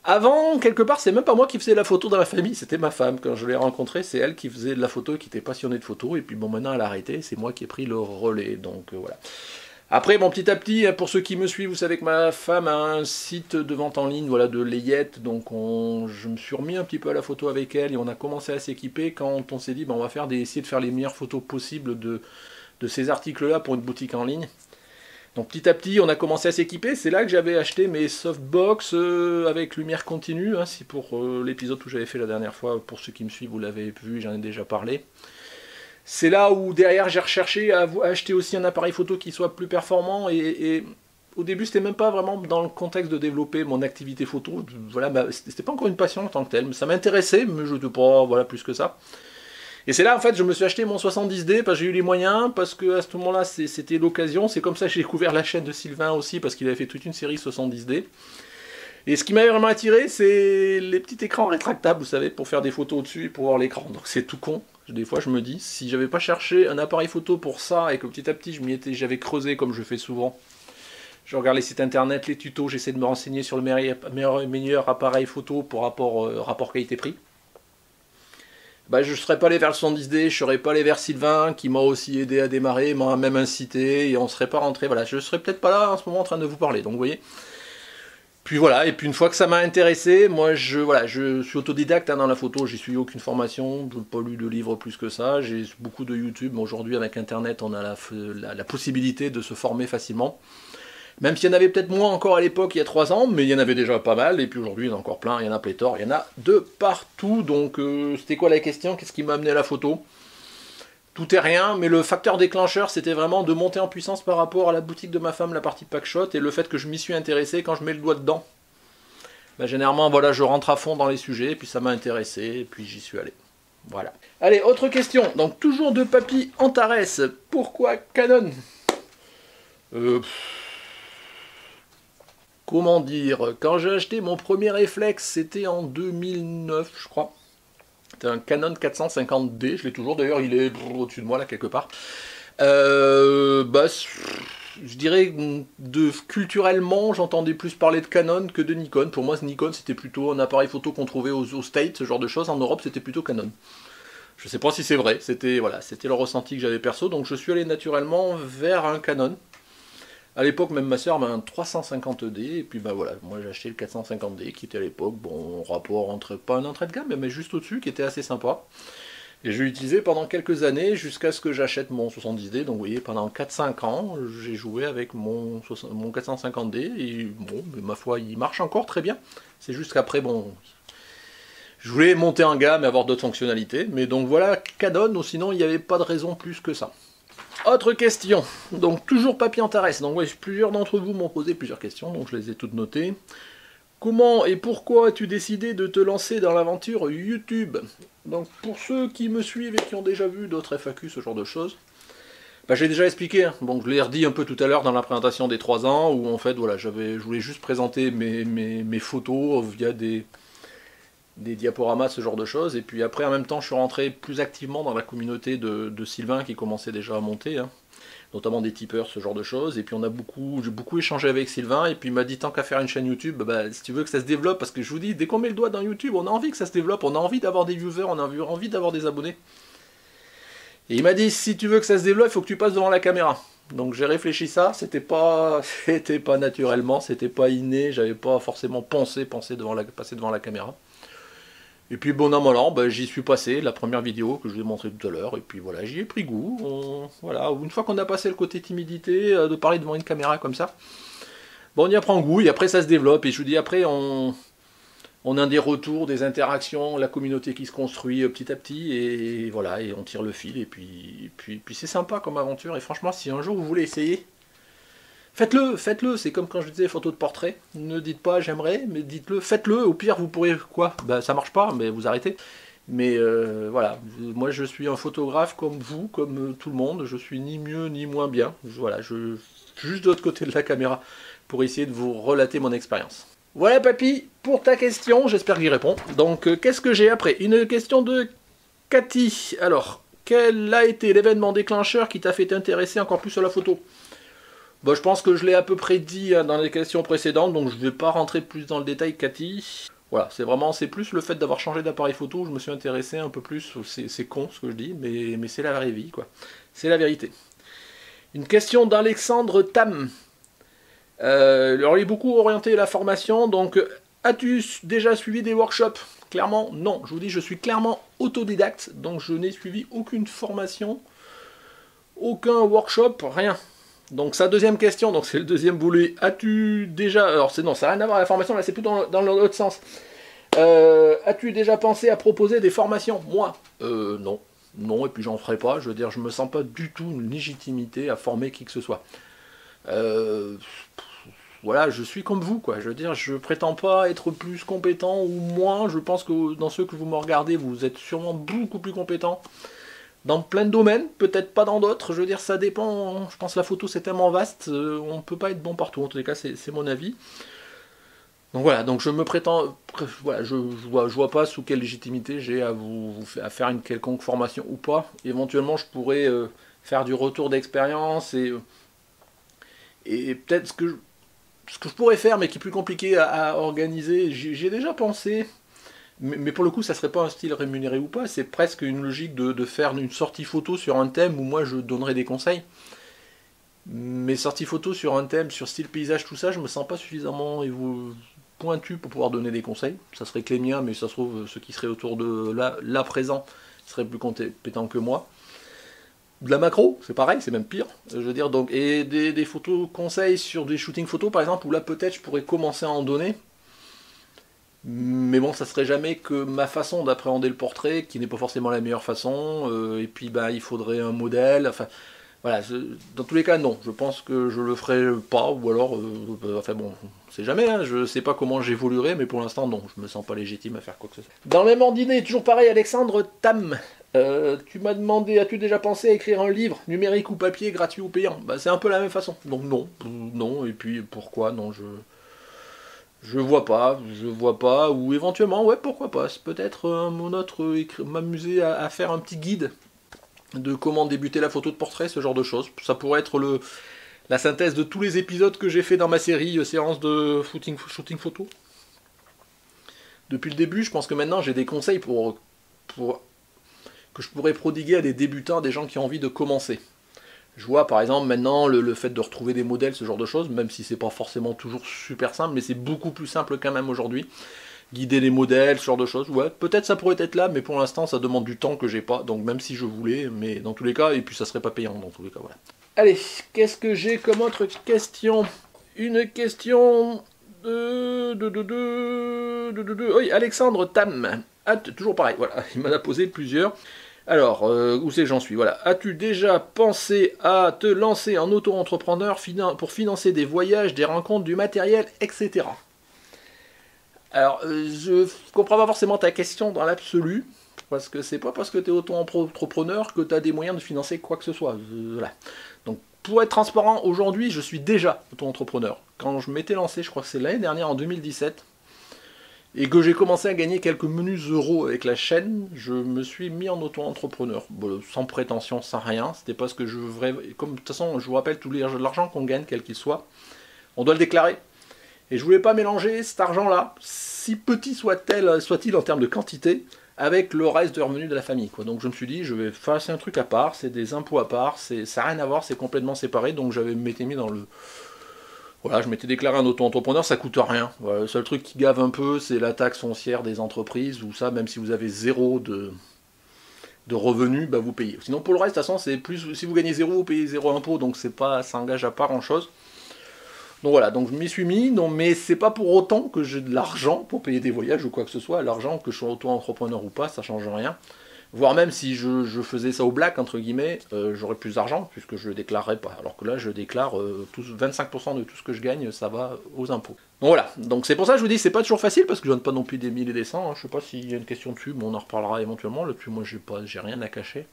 Avant, quelque part, c'est même pas moi qui faisais la photo dans la famille, c'était ma femme. Quand je l'ai rencontrée, c'est elle qui faisait de la photo, qui était passionnée de photo, et puis bon, maintenant elle a arrêté, c'est moi qui ai pris le relais, donc voilà. Après, bon, petit à petit, pour ceux qui me suivent, vous savez que ma femme a un site de vente en ligne, voilà, de layettes, donc je me suis remis un petit peu à la photo avec elle, et on a commencé à s'équiper quand on s'est dit, ben, on va essayer de faire les meilleures photos possibles de ces articles-là pour une boutique en ligne. Donc petit à petit, on a commencé à s'équiper. C'est là que j'avais acheté mes softbox avec lumière continue. Hein, si pour l'épisode où j'avais fait la dernière fois, pour ceux qui me suivent, vous l'avez vu, j'en ai déjà parlé. C'est là où derrière j'ai recherché à acheter aussi un appareil photo qui soit plus performant. Et au début, c'était même pas vraiment dans le contexte de développer mon activité photo. Voilà, c'était pas encore une passion en tant que telle. Ça m'intéressait, mais je ne pas voilà, plus que ça. Et c'est là en fait je me suis acheté mon 70D parce que j'ai eu les moyens, parce que à ce moment-là c'était l'occasion. C'est comme ça que j'ai découvert la chaîne de Sylvain aussi, parce qu'il avait fait toute une série 70D. Et ce qui m'avait vraiment attiré, c'est les petits écrans rétractables, vous savez, pour faire des photos au-dessus et pour voir l'écran. Donc c'est tout con. Des fois je me dis, si j'avais pas cherché un appareil photo pour ça et que petit à petit j'avais creusé comme je fais souvent. Je regarde les sites internet, les tutos, j'essaie de me renseigner sur le meilleur appareil photo pour rapport qualité-prix. Bah, je ne serais pas allé vers le 110D, je ne serais pas allé vers Sylvain, qui m'a aussi aidé à démarrer, m'a même incité, et on ne serait pas rentré, voilà, je ne serais peut-être pas là en ce moment en train de vous parler, donc vous voyez. Puis voilà, et puis une fois que ça m'a intéressé, moi je suis autodidacte hein, dans la photo, j'ai suivi aucune formation, je n'ai pas lu de livres plus que ça, j'ai beaucoup de YouTube, mais aujourd'hui avec internet on a la possibilité de se former facilement. Même s'il y en avait peut-être moins encore à l'époque, il y a 3 ans, mais il y en avait déjà pas mal, et puis aujourd'hui il y en a encore plein, il y en a pléthore, il y en a de partout, donc c'était quoi la question? Qu'est-ce qui m'a amené à la photo? Tout est rien, mais le facteur déclencheur, c'était vraiment de monter en puissance par rapport à la boutique de ma femme, la partie Packshot, et le fait que je m'y suis intéressé quand je mets le doigt dedans. Ben, généralement, voilà, je rentre à fond dans les sujets, et puis ça m'a intéressé, et puis j'y suis allé. Voilà. Allez, autre question. Donc, toujours de Papy Antares. Pourquoi Canon? Comment dire? Quand j'ai acheté mon premier réflexe, c'était en 2009, je crois. C'était un Canon 450D, je l'ai toujours, d'ailleurs il est au-dessus de moi là quelque part. Je dirais culturellement j'entendais plus parler de Canon que de Nikon. Pour moi Nikon c'était plutôt un appareil photo qu'on trouvait aux States, ce genre de choses. En Europe c'était plutôt Canon. Je sais pas si c'est vrai, c'était voilà, c'était le ressenti que j'avais perso, donc je suis allé naturellement vers un Canon. À l'époque, même ma soeur m'a un 350D, et puis bah voilà, moi j'ai acheté le 450D, qui était à l'époque, bon, rapport entre, pas un entrée de gamme, mais juste au-dessus, qui était assez sympa. Et je l'ai utilisé pendant quelques années, jusqu'à ce que j'achète mon 70D, donc vous voyez, pendant 4-5 ans, j'ai joué avec mon 450D, et bon, mais ma foi, il marche encore très bien. C'est juste qu'après, bon, je voulais monter en gamme et avoir d'autres fonctionnalités, mais donc voilà, Canon, ou sinon il n'y avait pas de raison plus que ça. Autre question, donc toujours Papy Antares, donc ouais, plusieurs d'entre vous m'ont posé plusieurs questions, donc je les ai toutes notées. Comment et pourquoi as-tu décidé de te lancer dans l'aventure YouTube? Donc pour ceux qui me suivent et qui ont déjà vu d'autres FAQ, ce genre de choses, bah, j'ai déjà expliqué, hein. Donc je l'ai redit un peu tout à l'heure dans la présentation des 3 ans, où en fait voilà, je voulais juste présenter mes photos via des diaporamas, ce genre de choses, et puis après en même temps je suis rentré plus activement dans la communauté de Sylvain qui commençait déjà à monter, hein, notamment des tipeurs, ce genre de choses, et puis j'ai beaucoup échangé avec Sylvain, et puis il m'a dit tant qu'à faire une chaîne YouTube, bah, si tu veux que ça se développe, parce que je vous dis, dès qu'on met le doigt dans YouTube, on a envie que ça se développe, on a envie d'avoir des viewers, on a envie d'avoir des abonnés. Et il m'a dit, si tu veux que ça se développe, il faut que tu passes devant la caméra. Donc j'ai réfléchi ça, c'était pas naturellement, c'était pas inné, j'avais pas forcément pensé passer devant la caméra. Et puis bon an mal an, ben, j'y suis passé, la première vidéo que je vous ai montré tout à l'heure, et puis voilà, j'y ai pris goût. Voilà, une fois qu'on a passé le côté timidité, de parler devant une caméra comme ça, bon, on y apprend goût, et après ça se développe, et je vous dis après on a des retours, des interactions, la communauté qui se construit petit à petit, et voilà, et on tire le fil, et puis c'est sympa comme aventure, et franchement si un jour vous voulez essayer, faites-le, c'est comme quand je disais photo de portrait, ne dites pas j'aimerais, mais dites-le, faites-le, au pire vous pourrez, quoi, bah ça marche pas, mais vous arrêtez. Mais voilà, moi je suis un photographe comme vous, comme tout le monde, je suis ni mieux ni moins bien, voilà, je suis juste de l'autre côté de la caméra pour essayer de vous relater mon expérience. Voilà Papy, pour ta question, j'espère que j'y réponds. Donc qu'est-ce que j'ai après? Une question de Cathy, alors, quel a été l'événement déclencheur qui t'a fait t'intéresser encore plus à la photo? Bon, je pense que je l'ai à peu près dit dans les questions précédentes, donc je ne vais pas rentrer plus dans le détail, Cathy. Voilà, c'est plus le fait d'avoir changé d'appareil photo, je me suis intéressé un peu plus, c'est con ce que je dis, mais c'est la vraie vie, quoi. C'est la vérité. Une question d'Alexandre Tam. Alors, il est beaucoup orienté à la formation, donc as-tu déjà suivi des workshops? Clairement, non. Je vous dis, je suis clairement autodidacte, donc je n'ai suivi aucune formation, aucun workshop, rien. Donc sa deuxième question, donc c'est le deuxième boulet, as-tu déjà... Alors non, ça n'a rien à voir avec la formation, là c'est plus dans l'autre sens. As-tu déjà pensé à proposer des formations? Moi, non. Non, et puis j'en ferai pas, je veux dire, je me sens pas du tout une légitimité à former qui que ce soit. Voilà, je suis comme vous, quoi. Je veux dire, je prétends pas être plus compétent ou moins, je pense que dans ceux que vous me regardez, vous êtes sûrement beaucoup plus compétents. Dans plein de domaines, peut-être pas dans d'autres, je veux dire ça dépend, je pense que la photo c'est tellement vaste, on ne peut pas être bon partout, en tous les cas c'est mon avis. Donc voilà, donc je me prétends, voilà, je vois pas sous quelle légitimité j'ai à faire une quelconque formation ou pas. Éventuellement je pourrais faire du retour d'expérience et peut-être ce que je pourrais faire mais qui est plus compliqué à organiser, j'ai déjà pensé. Mais pour le coup, ça serait pas un style rémunéré ou pas, c'est presque une logique de faire une sortie photo sur un thème où moi je donnerais des conseils. Mes sorties photos sur un thème, sur style paysage, tout ça, je me sens pas suffisamment pointus pour pouvoir donner des conseils. Ça serait que les miens, mais ça se trouve, ceux qui seraient autour de là présent seraient plus compétents que moi. De la macro, c'est pareil, c'est même pire. Je veux dire, donc, et des photos conseils sur des shootings photos, par exemple, où là peut-être je pourrais commencer à en donner. Mais bon, ça serait jamais que ma façon d'appréhender le portrait, qui n'est pas forcément la meilleure façon, et puis bah, il faudrait un modèle, enfin, voilà, dans tous les cas, non, je pense que je le ferai pas, ou alors, enfin bon, c'est jamais, hein, je sais pas comment j'évoluerai, mais pour l'instant, non, je me sens pas légitime à faire quoi que ce soit. Dans le même ordre d'idée, toujours pareil, Alexandre Tam, tu m'as demandé, as-tu déjà pensé à écrire un livre, numérique ou papier, gratuit ou payant? Bah, c'est un peu la même façon, donc non, non, et puis pourquoi, non, je vois pas, ou éventuellement, ouais, pourquoi pas, c'est peut-être mon autre, m'amuser à faire un petit guide de comment débuter la photo de portrait, ce genre de choses. Ça pourrait être la synthèse de tous les épisodes que j'ai fait dans ma série séance de shooting photo. Depuis le début, je pense que maintenant j'ai des conseils que je pourrais prodiguer à des débutants, des gens qui ont envie de commencer. Je vois par exemple maintenant le fait de retrouver des modèles, ce genre de choses, même si c'est pas forcément toujours super simple, mais c'est beaucoup plus simple quand même aujourd'hui. Guider les modèles, ce genre de choses, ouais, peut-être ça pourrait être là, mais pour l'instant ça demande du temps que j'ai pas, donc même si je voulais, mais dans tous les cas, et puis ça serait pas payant dans tous les cas, voilà. Allez, qu'est-ce que j'ai comme autre question? Une question oui, Alexandre Tam. Toujours pareil, voilà, il m'en a posé plusieurs. Alors, où c'est que j'en suis? Voilà. As-tu déjà pensé à te lancer en auto-entrepreneur pour financer des voyages, des rencontres, du matériel, etc. Alors, je comprends pas forcément ta question dans l'absolu, parce que c'est pas parce que tu es auto-entrepreneur que tu as des moyens de financer quoi que ce soit. Voilà. Donc, pour être transparent, aujourd'hui, je suis déjà auto-entrepreneur. Quand je m'étais lancé, je crois que c'est l'année dernière, en 2017, et que j'ai commencé à gagner quelques menus euros avec la chaîne, je me suis mis en auto-entrepreneur. Bon, sans prétention, sans rien. C'était pas ce que je voudrais. Comme de toute façon, je vous rappelle, tout l'argent qu'on gagne, quel qu'il soit, on doit le déclarer. Et je voulais pas mélanger cet argent-là, si petit soit-il en termes de quantité, avec le reste de revenus de la famille, quoi. Donc je me suis dit, je vais faire un truc à part, c'est des impôts à part, ça n'a rien à voir, c'est complètement séparé. Donc m'étais mis dans le. Voilà, je m'étais déclaré un auto-entrepreneur, ça coûte rien. Voilà, le seul truc qui gave un peu, c'est la taxe foncière des entreprises, où ça, même si vous avez zéro de revenus, bah vous payez. Sinon, pour le reste, de toute façon, c'est plus, si vous gagnez zéro, vous payez zéro impôt, donc ça engage à pas grand-chose. Donc voilà, donc je m'y suis mis, non, mais c'est pas pour autant que j'ai de l'argent pour payer des voyages ou quoi que ce soit. L'argent, que je sois auto-entrepreneur ou pas, ça change rien. Voire même si je faisais ça au black, entre guillemets, j'aurais plus d'argent, puisque je ne le déclarerais pas. Alors que là, je déclare 25% de tout ce que je gagne, ça va aux impôts. Donc voilà, donc c'est pour ça que je vous dis, c'est pas toujours facile, parce que je donne pas non plus des mille et des cents, hein. Je sais pas s'il y a une question dessus, mais on en reparlera éventuellement. Là-dessus, moi, j'ai rien à cacher.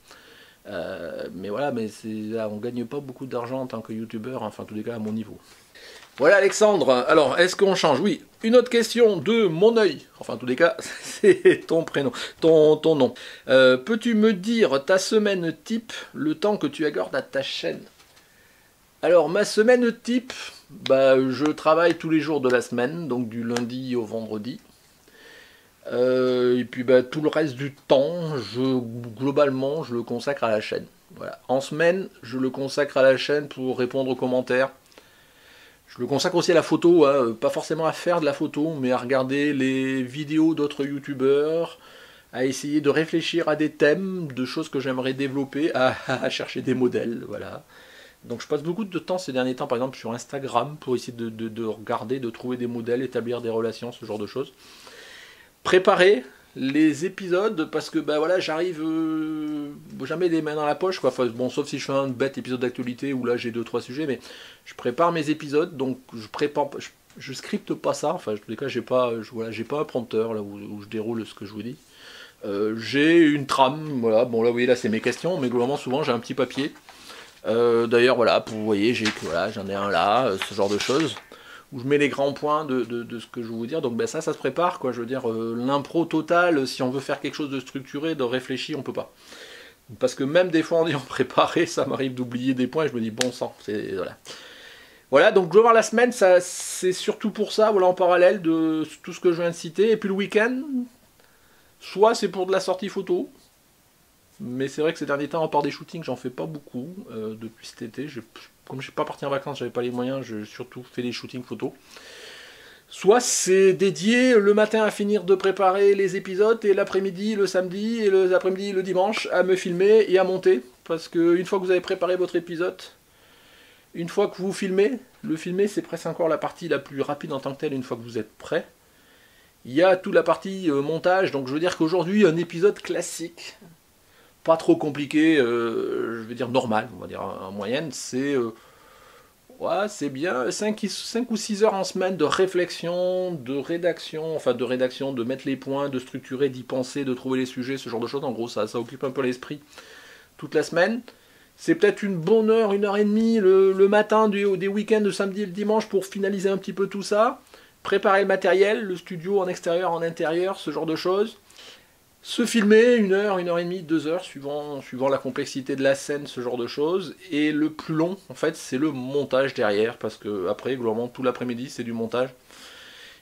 Mais voilà, mais là, on gagne pas beaucoup d'argent en tant que youtubeur, enfin, en tous les cas, à mon niveau. Voilà Alexandre, alors est-ce qu'on change? Oui, une autre question de mon œil, enfin en tous les cas c'est ton prénom, ton nom. Peux-tu me dire ta semaine type, le temps que tu accordes à ta chaîne? Alors ma semaine type, bah, je travaille tous les jours de la semaine, donc du lundi au vendredi. Et puis bah, tout le reste du temps, globalement je le consacre à la chaîne. Voilà. En semaine, je le consacre à la chaîne pour répondre aux commentaires. Je le consacre aussi à la photo, hein, pas forcément à faire de la photo, mais à regarder les vidéos d'autres youtubeurs, à essayer de réfléchir à des thèmes, de choses que j'aimerais développer, à chercher des modèles, voilà. Donc je passe beaucoup de temps ces derniers temps, par exemple sur Instagram, pour essayer de regarder, de trouver des modèles, établir des relations, ce genre de choses. Préparer les épisodes, parce que bah voilà, j'arrive jamais les mains dans la poche, quoi. Enfin, bon, sauf si je fais un bête épisode d'actualité où là j'ai 2-3 sujets, mais je prépare mes épisodes, donc je scripte pas ça. Enfin, en tous les cas, j'ai pas un prompteur là où je déroule ce que je vous dis. J'ai une trame, voilà. Bon là, vous voyez, là c'est mes questions, mais globalement souvent j'ai un petit papier. D'ailleurs, voilà, vous voyez, j'en ai un là, ce genre de choses, où je mets les grands points de ce que je veux vous dire. Donc ben, ça se prépare, quoi. Je veux dire, l'impro total, si on veut faire quelque chose de structuré, de réfléchi, on peut pas. Parce que même des fois en ayant préparé, ça m'arrive d'oublier des points, et je me dis, bon sang, voilà. Voilà, donc je vais voir la semaine, c'est surtout pour ça, voilà, en parallèle de tout ce que je viens de citer. Et puis le week-end, soit c'est pour de la sortie photo, mais c'est vrai que ces derniers temps, à part des shootings, j'en fais pas beaucoup depuis cet été. Comme je suis pas parti en vacances, j'avais pas les moyens, j'ai surtout fait des shootings photos. Soit c'est dédié le matin à finir de préparer les épisodes et l'après-midi, le samedi et l'après-midi, le dimanche à me filmer et à monter. Parce qu'une fois que vous avez préparé votre épisode, une fois que vous filmez, le filmer c'est presque encore la partie la plus rapide en tant que telle une fois que vous êtes prêt. Il y a toute la partie montage, donc je veux dire qu'aujourd'hui un épisode classique, pas trop compliqué, je veux dire normal, on va dire en moyenne, c'est... ouais, c'est bien, 5 ou 6 heures en semaine de réflexion, de rédaction, de mettre les points, de structurer, d'y penser, de trouver les sujets, ce genre de choses. En gros, ça occupe un peu l'esprit toute la semaine. C'est peut-être une bonne heure, 1 h 30 le matin des week-ends, le samedi et le dimanche pour finaliser un petit peu tout ça. Préparer le matériel, le studio en extérieur, en intérieur, ce genre de choses. Se filmer 1 h, 1 h 30, 2 heures, suivant la complexité de la scène, ce genre de choses. Et le plus long, en fait, c'est le montage derrière, parce que après, globalement, tout l'après-midi, c'est du montage.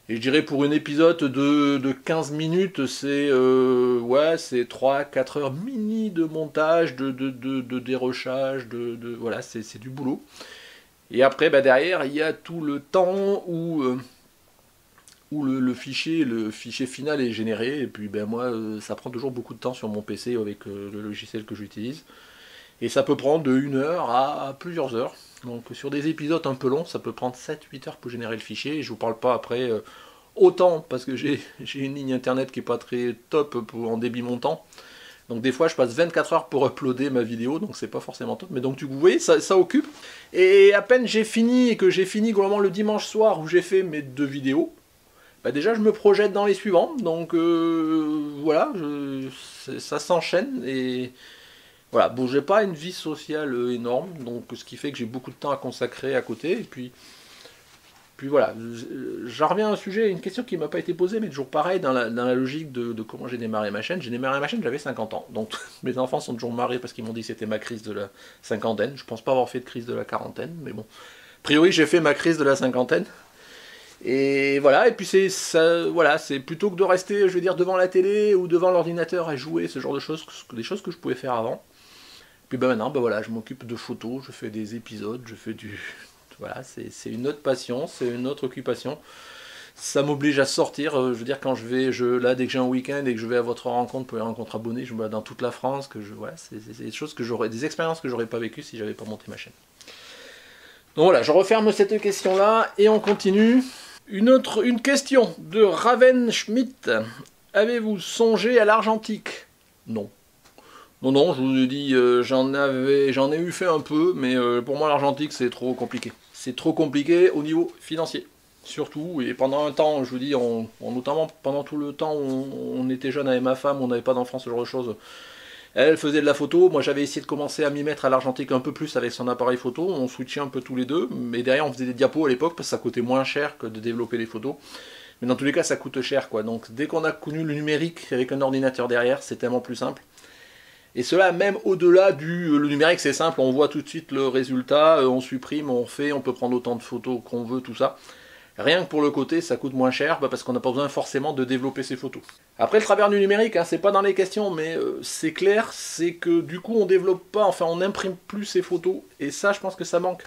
Et je dirais pour un épisode de 15 minutes, c'est ouais, c'est 3-4 heures mini de montage, de dérochage, voilà, c'est du boulot. Et après, bah, derrière, il y a tout le temps où le fichier final est généré, et puis ben moi ça prend toujours beaucoup de temps sur mon PC avec le logiciel que j'utilise, et ça peut prendre de 1 heure à plusieurs heures, donc sur des épisodes un peu longs ça peut prendre 7-8 heures pour générer le fichier, et je vous parle pas après autant, parce que j'ai une ligne internet qui est pas très top en débit montant, donc des fois je passe 24 heures pour uploader ma vidéo, donc c'est pas forcément top, mais donc vous voyez, ça occupe, et à peine j'ai fini, et que j'ai fini globalement le dimanche soir où j'ai fait mes 2 vidéos, bah déjà je me projette dans les suivants, donc voilà, ça s'enchaîne, et voilà, bon j'ai pas une vie sociale énorme, donc ce qui fait que j'ai beaucoup de temps à consacrer à côté, et puis voilà, j'en reviens à un sujet, une question qui m'a pas été posée, mais toujours pareil, dans la logique de comment j'ai démarré ma chaîne. J'ai démarré ma chaîne, j'avais 50 ans, donc mes enfants sont toujours marrés parce qu'ils m'ont dit que c'était ma crise de la cinquantaine, je pense pas avoir fait de crise de la quarantaine, mais bon, a priori j'ai fait ma crise de la cinquantaine. Et voilà, et puis c'est ça, voilà, c'est plutôt que de rester, je veux dire, devant la télé ou devant l'ordinateur à jouer, ce genre de choses, des choses que je pouvais faire avant. Puis ben maintenant, ben voilà, je m'occupe de photos, je fais des épisodes, je fais du... Voilà, c'est une autre passion, c'est une autre occupation. Ça m'oblige à sortir, je veux dire, quand je vais, là, dès que j'ai un week-end et que je vais à votre rencontre pour les rencontres abonnées, je me bats dans toute la France, voilà, c'est des choses que j'aurais, des expériences que j'aurais pas vécues si j'avais pas monté ma chaîne. Donc voilà, je referme cette question-là et on continue. Une question de Raven Schmidt. Avez-vous songé à l'argentique? Non. Non, je vous ai dit, j'en ai eu fait un peu, mais pour moi l'argentique c'est trop compliqué. C'est trop compliqué au niveau financier, surtout, et pendant un temps, je vous dis, notamment pendant tout le temps où on était jeune avec ma femme, on n'avait pas d'enfants, ce genre de choses. Elle faisait de la photo, moi j'avais essayé de commencer à m'y mettre à l'argentique un peu plus avec son appareil photo, on switchait un peu tous les deux, mais derrière on faisait des diapos à l'époque parce que ça coûtait moins cher que de développer des photos. Mais dans tous les cas ça coûte cher quoi, donc dès qu'on a connu le numérique avec un ordinateur derrière, c'est tellement plus simple. Et cela même au-delà le numérique c'est simple, on voit tout de suite le résultat, on supprime, on fait, on peut prendre autant de photos qu'on veut, tout ça. Rien que pour le côté, ça coûte moins cher, parce qu'on n'a pas besoin forcément de développer ses photos. Après, le travers du numérique, hein, c'est pas dans les questions, mais c'est clair, c'est que du coup, on développe pas, enfin, on n'imprime plus ses photos, et ça, je pense que ça manque.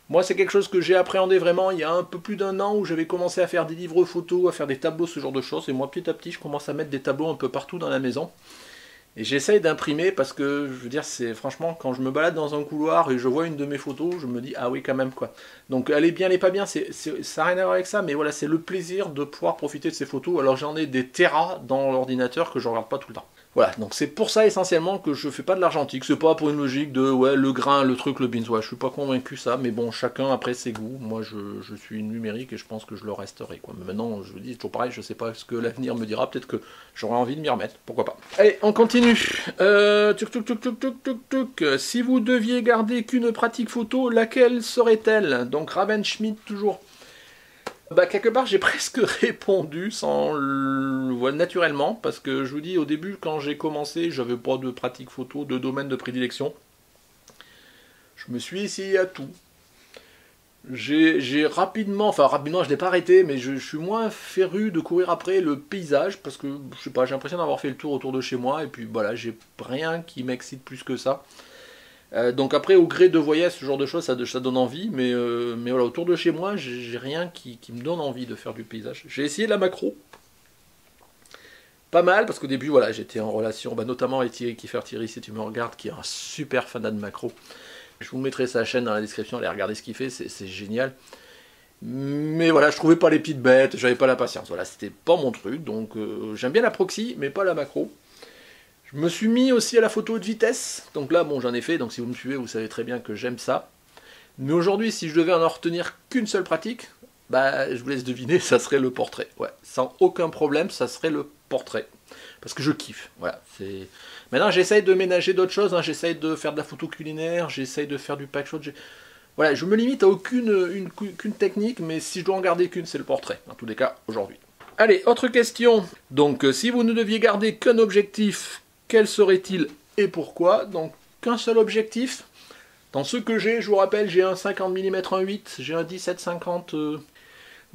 Moi, c'est quelque chose que j'ai appréhendé vraiment il y a un peu plus d'1 an, où j'avais commencé à faire des livres photos, à faire des tableaux, ce genre de choses, et moi, petit à petit, je commence à mettre des tableaux un peu partout dans la maison. Et j'essaye d'imprimer parce que, je veux dire, c'est franchement, quand je me balade dans un couloir et je vois une de mes photos, je me dis, ah oui, quand même, quoi. Donc, elle est bien, elle est pas bien, ça n'a rien à voir avec ça, mais voilà, c'est le plaisir de pouvoir profiter de ces photos. Alors, j'en ai des terras dans l'ordinateur que je regarde pas tout le temps. Voilà, donc c'est pour ça essentiellement que je fais pas de l'argentique, c'est pas pour une logique de, ouais, le grain, le truc, le beans, ouais, je suis pas convaincu ça, mais bon, chacun après ses goûts, moi je suis numérique et je pense que je le resterai, quoi. Mais maintenant, je vous dis, toujours pareil, je sais pas ce que l'avenir me dira, peut-être que j'aurai envie de m'y remettre, pourquoi pas. Allez, on continue. Si vous deviez garder qu'une pratique photo, laquelle serait-elle? Donc Raven Schmidt toujours. Bah, quelque part j'ai presque répondu naturellement, parce que je vous dis au début quand j'ai commencé j'avais pas de pratique photo, de domaine de prédilection. Je me suis essayé à tout. J'ai rapidement je l'ai pas arrêté, mais je suis moins féru de courir après le paysage, parce que je sais pas, j'ai l'impression d'avoir fait le tour autour de chez moi, et puis voilà, j'ai rien qui m'excite plus que ça. Donc après, au gré de voyage, ce genre de choses, ça donne envie, mais voilà, autour de chez moi, j'ai rien qui me donne envie de faire du paysage. J'ai essayé la macro, pas mal, parce qu'au début, voilà, j'étais en relation, notamment avec Thierry Kiefer. Thierry, si tu me regardes, qui est un super fanat de macro. Je vous mettrai sa chaîne dans la description, allez regarder ce qu'il fait, c'est génial. Mais voilà, je trouvais pas les petites bêtes, j'avais pas la patience, voilà, c'était pas mon truc, donc j'aime bien la proxy, mais pas la macro. Je me suis mis aussi à la photo de vitesse, donc là, bon, j'en ai fait, donc si vous me suivez, vous savez très bien que j'aime ça. Mais aujourd'hui, si je devais en retenir qu'une seule pratique, je vous laisse deviner, ça serait le portrait. Ouais, sans aucun problème, ça serait le portrait. Parce que je kiffe, voilà. Maintenant, j'essaye de ménager d'autres choses, hein, j'essaye de faire de la photo culinaire, j'essaye de faire du packshot. Voilà, je me limite à aucune technique, mais si je dois en garder qu'une, c'est le portrait, en tous les cas, aujourd'hui. Allez, autre question. Donc, si vous ne deviez garder qu'un objectif, quel serait-il et pourquoi? Donc, qu'un seul objectif. Dans ceux que j'ai, je vous rappelle, j'ai un 50 mm 1.8, j'ai un 17-50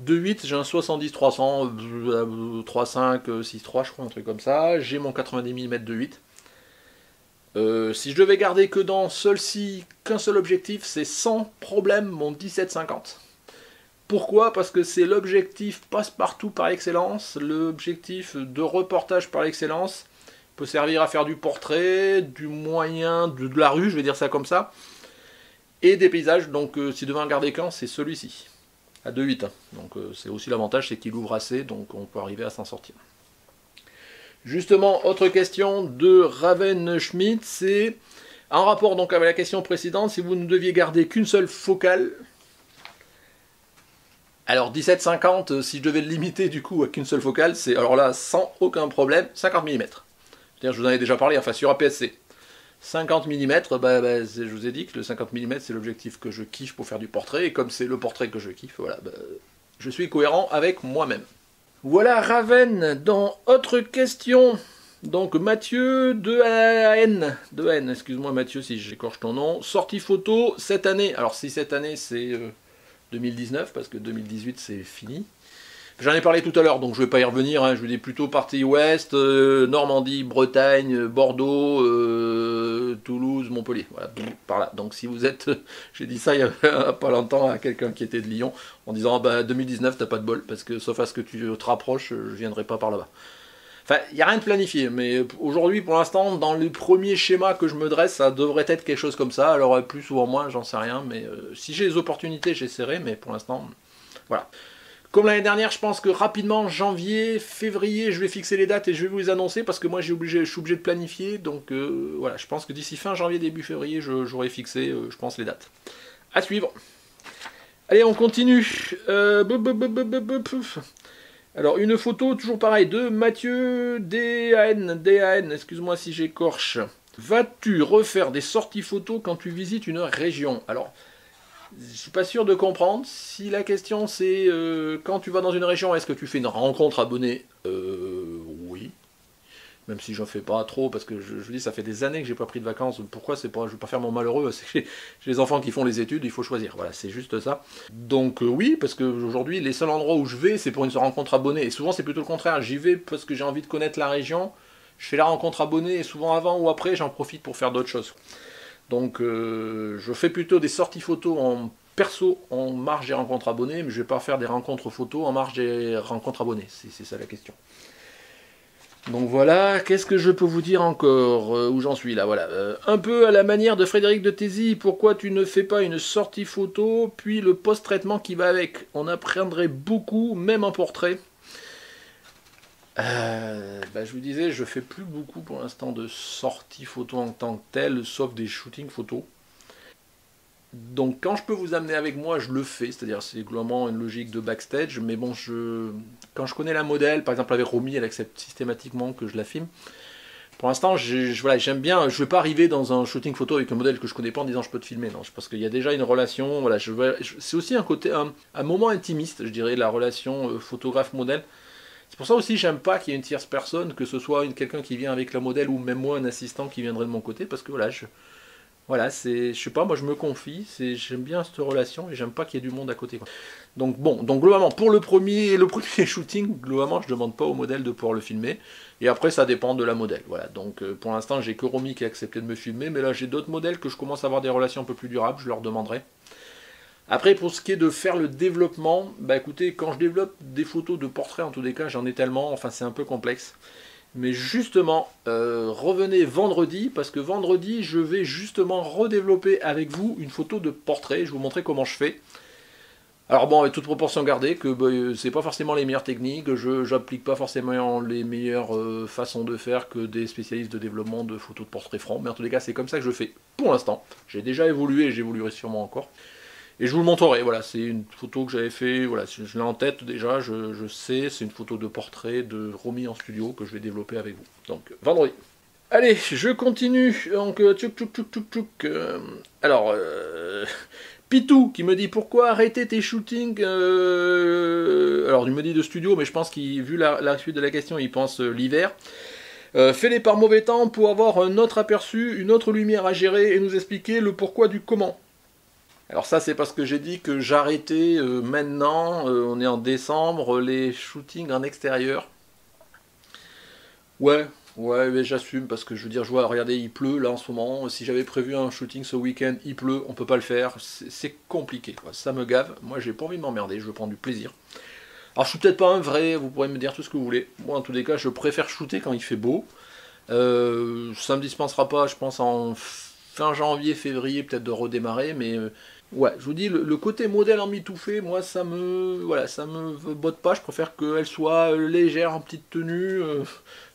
2.8, j'ai un 70-300, 3.5, 6.3, je crois, un truc comme ça. J'ai mon 90 mm 2.8. Si je devais garder que dans celle-ci, qu'un seul objectif, c'est sans problème mon 17-50. Pourquoi? Parce que c'est l'objectif passe-partout par excellence, l'objectif de reportage par excellence. Il peut servir à faire du portrait, du moyen, de la rue, je vais dire ça comme ça, et des paysages. Donc si devant en garder qu'un, c'est celui-ci, à 2.8. Hein. Donc c'est aussi l'avantage, c'est qu'il ouvre assez, donc on peut arriver à s'en sortir. Justement, autre question de Raven Schmidt, c'est en rapport donc avec la question précédente, si vous ne deviez garder qu'une seule focale. Alors 17-50, si je devais le limiter du coup à qu'une seule focale, c'est alors là sans aucun problème 50 mm. C'est-à-dire, je vous en ai déjà parlé, enfin sur APS-C. 50 mm, je vous ai dit que le 50 mm c'est l'objectif que je kiffe pour faire du portrait, et comme c'est le portrait que je kiffe, voilà, je suis cohérent avec moi-même. Voilà Raven, dans autre question, donc Mathieu de N, excuse-moi Mathieu si j'écorche ton nom, sortie photo cette année, alors si cette année c'est 2019, parce que 2018 c'est fini. J'en ai parlé tout à l'heure, donc je ne vais pas y revenir, hein. Je vous dis plutôt partie ouest, Normandie, Bretagne, Bordeaux, Toulouse, Montpellier, voilà, par là. Donc si vous êtes, j'ai dit ça il y a pas longtemps à quelqu'un qui était de Lyon, en disant 2019 t'as pas de bol, parce que sauf à ce que tu te rapproches, je viendrai pas par là-bas. Enfin, il n'y a rien de planifié, mais aujourd'hui, pour l'instant, dans les premiers schémas que je me dresse, ça devrait être quelque chose comme ça, alors plus ou moins, j'en sais rien, mais si j'ai les opportunités, j'essaierai, mais pour l'instant, voilà. Comme l'année dernière, je pense que rapidement, janvier, février, je vais fixer les dates et je vais vous les annoncer parce que moi je suis obligé de planifier. Donc voilà, je pense que d'ici fin janvier, début février, j'aurai fixé, je pense, les dates. À suivre. Allez, on continue. Alors, une photo, toujours pareil, de Mathieu DAN, excuse-moi si j'écorche. Vas-tu refaire des sorties photos quand tu visites une région? Alors, je suis pas sûr de comprendre. Si la question c'est quand tu vas dans une région, est-ce que tu fais une rencontre abonnée? Oui. Même si j'en fais pas trop, parce que je vous dis, ça fait des années que j'ai pas pris de vacances. Pourquoi? C'est pas, je vais pas faire mon malheureux. C'est que j'ai les enfants qui font les études, il faut choisir. Voilà, c'est juste ça. Donc oui, parce que aujourd'hui, les seuls endroits où je vais, c'est pour une rencontre abonnée. Et souvent, c'est plutôt le contraire. J'y vais parce que j'ai envie de connaître la région. Je fais la rencontre abonnée et souvent avant ou après, j'en profite pour faire d'autres choses. Donc je fais plutôt des sorties photos en perso en marge des rencontres abonnées, mais je ne vais pas faire des rencontres photos en marge des rencontres abonnées, c'est ça la question. Donc voilà, qu'est-ce que je peux vous dire encore, où j'en suis là, voilà. Un peu à la manière de Frédéric de Thézy, pourquoi tu ne fais pas une sortie photo, puis le post-traitement qui va avec? On apprendrait beaucoup, même en portrait. Je vous disais, je fais plus beaucoup pour l'instant de sorties photo en tant que telles, sauf des shootings photos. Donc quand je peux vous amener avec moi, je le fais, c'est-à-dire c'est globalement une logique de backstage, mais bon, quand je connais la modèle, par exemple avec Romy, elle accepte systématiquement que je la filme. Pour l'instant, voilà, j'aime bien, je ne vais pas arriver dans un shooting photo avec un modèle que je connais pas en disant je peux te filmer, non, parce qu'il y a déjà une relation, voilà, c'est aussi un côté, un moment intimiste, je dirais, la relation photographe-modèle. C'est pour ça aussi j'aime pas qu'il y ait une tierce personne, que ce soit quelqu'un qui vient avec la modèle ou même moi un assistant qui viendrait de mon côté, parce que voilà, Voilà, je sais pas, moi je me confie, j'aime bien cette relation et j'aime pas qu'il y ait du monde à côté, quoi. Donc bon, donc globalement, pour le premier shooting, globalement, je demande pas au modèle de pouvoir le filmer. Et après, ça dépend de la modèle. Voilà, donc pour l'instant, j'ai que Romy qui a accepté de me filmer, mais là, j'ai d'autres modèles que je commence à avoir des relations un peu plus durables, je leur demanderai. Après, pour ce qui est de faire le développement, bah écoutez, quand je développe des photos de portraits, en tous les cas, j'en ai tellement, enfin, c'est un peu complexe. Mais justement, revenez vendredi, parce que vendredi, je vais justement redévelopper avec vous une photo de portrait. Je vais vous montrer comment je fais. Alors bon, avec toute proportion gardée, que bah, c'est pas forcément les meilleures techniques, je n'applique pas forcément les meilleures façons de faire que des spécialistes de développement de photos de portrait franc, mais en tous les cas, c'est comme ça que je fais pour l'instant. J'ai déjà évolué et j'évoluerai sûrement encore. Et je vous le montrerai, voilà, c'est une photo que j'avais fait, voilà, je l'ai en tête déjà, je sais, c'est une photo de portrait de Romy en studio que je vais développer avec vous. Donc, vendredi. Allez, je continue, donc, tchouk tchouk tchouk tchouk tchouk. Alors, Pitou qui me dit pourquoi arrêter tes shootings, alors il me dit de studio, mais je pense qu'il, vu la suite de la question, il pense l'hiver. Fais-les par mauvais temps pour avoir un autre aperçu, une autre lumière à gérer et nous expliquer le pourquoi du comment. Alors ça c'est parce que j'ai dit que j'arrêtais maintenant, on est en décembre, les shootings en extérieur. Ouais, ouais, mais j'assume parce que je veux dire, je vois, regardez, il pleut là en ce moment. Si j'avais prévu un shooting ce week-end, il pleut, on peut pas le faire. C'est compliqué, quoi. Ça me gave. Moi j'ai pas envie de m'emmerder, je veux prendre du plaisir. Alors je suis peut-être pas un vrai, vous pourrez me dire tout ce que vous voulez. Moi en tous les cas, je préfère shooter quand il fait beau. Ça me dispensera pas, je pense, en fin janvier, février, peut-être de redémarrer, mais ouais, je vous dis, le côté modèle en mitoufé, moi, voilà, ça me botte pas. Je préfère qu'elle soit légère en petite tenue.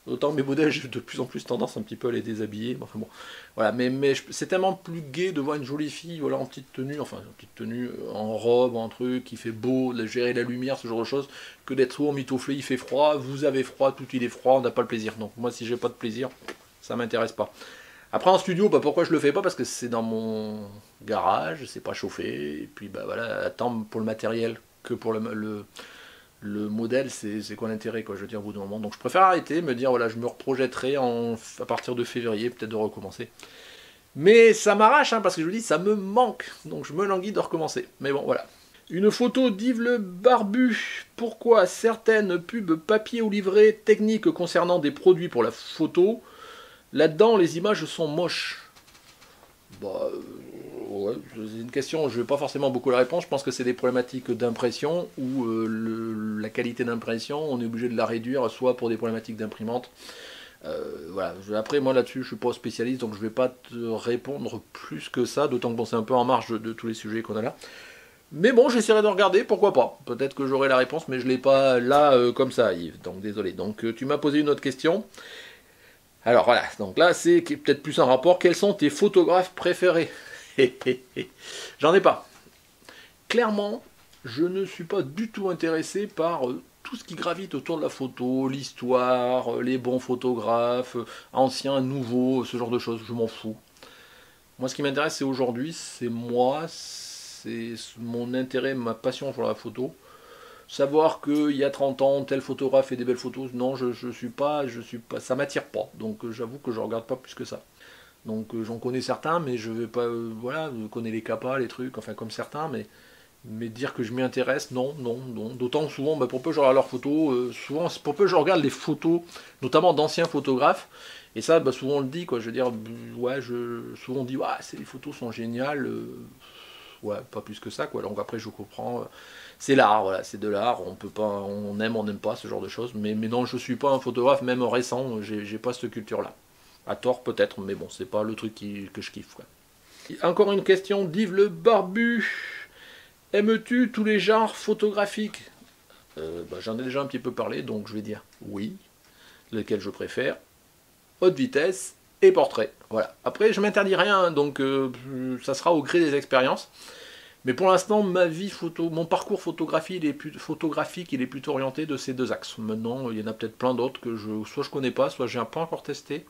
Autant mes modèles, j'ai de plus en plus tendance un petit peu à les déshabiller. Enfin bon, voilà, mais c'est tellement plus gai de voir une jolie fille, voilà, en petite tenue, enfin, en petite tenue, en robe, en truc, qui fait beau, de gérer la lumière, ce genre de choses, que d'être trop en mitouflé, il fait froid, vous avez froid, tout il est froid, on n'a pas le plaisir. Donc moi, si j'ai pas de plaisir, ça m'intéresse pas. Après en studio, bah, pourquoi je le fais pas? Parce que c'est dans mon garage, c'est pas chauffé, et puis bah voilà, tant pour le matériel que pour le modèle, c'est quoi l'intérêt, quoi, je veux dire, au bout d'un moment. Donc je préfère arrêter, me dire, voilà, je me reprojetterai à partir de février, peut-être de recommencer. Mais ça m'arrache, hein, parce que je vous dis, ça me manque, donc je me languis de recommencer. Mais bon, voilà. Une photo d'Yves le Barbu. Pourquoi certaines pubs papier ou livret techniques concernant des produits pour la photo, là-dedans, les images sont moches? Bah, ouais, c'est une question, je ne vais pas forcément beaucoup la répondre. Je pense que c'est des problématiques d'impression où la qualité d'impression, on est obligé de la réduire, soit pour des problématiques d'imprimante. Voilà. Après, moi là-dessus, je ne suis pas spécialiste, donc je ne vais pas te répondre plus que ça, d'autant que bon, c'est un peu en marge de tous les sujets qu'on a là. Mais bon, j'essaierai de regarder, pourquoi pas. Peut-être que j'aurai la réponse, mais je ne l'ai pas là comme ça, Yves. Donc désolé. Donc tu m'as posé une autre question. Alors voilà, donc là c'est peut-être plus un rapport. Quels sont tes photographes préférés? J'en ai pas. Clairement, je ne suis pas du tout intéressé par tout ce qui gravite autour de la photo, l'histoire, les bons photographes, anciens, nouveaux, ce genre de choses, je m'en fous. Moi ce qui m'intéresse c'est aujourd'hui, c'est moi, c'est mon intérêt, ma passion pour la photo. Savoir qu'il y a 30 ans, tel photographe fait des belles photos, non, je suis pas, ça m'attire pas. Donc j'avoue que je regarde pas plus que ça. Donc j'en connais certains, mais je vais pas, voilà, je connais les capas, les trucs, enfin comme certains, mais dire que je m'y intéresse, non, non, non. D'autant que souvent, bah, pour peu que je regarde leurs photos, souvent, pour peu que je regarde les photos, notamment d'anciens photographes, et ça, bah, souvent on le dit, quoi. Je veux dire, ouais, souvent on dit, ouais, les photos sont géniales, ouais, pas plus que ça, quoi. Donc après, je comprends. C'est l'art, voilà, c'est de l'art. On peut pas, on aime, on n'aime pas ce genre de choses. Mais non, je suis pas un photographe, même récent. J'ai pas cette culture-là. À tort peut-être, mais bon, c'est pas le truc que je kiffe, quoi. Encore une question d'Yves le Barbu. Aimes-tu tous les genres photographiques? Bah, j'en ai déjà un petit peu parlé, donc je vais dire oui. Lequel je préfère? Haute vitesse et portrait. Voilà. Après, je m'interdis rien, donc ça sera au gré des expériences. Mais pour l'instant, mon parcours photographique, il est plutôt orienté de ces deux axes. Maintenant, il y en a peut-être plein d'autres que soit je connais pas, soit j'ai pas encore testé.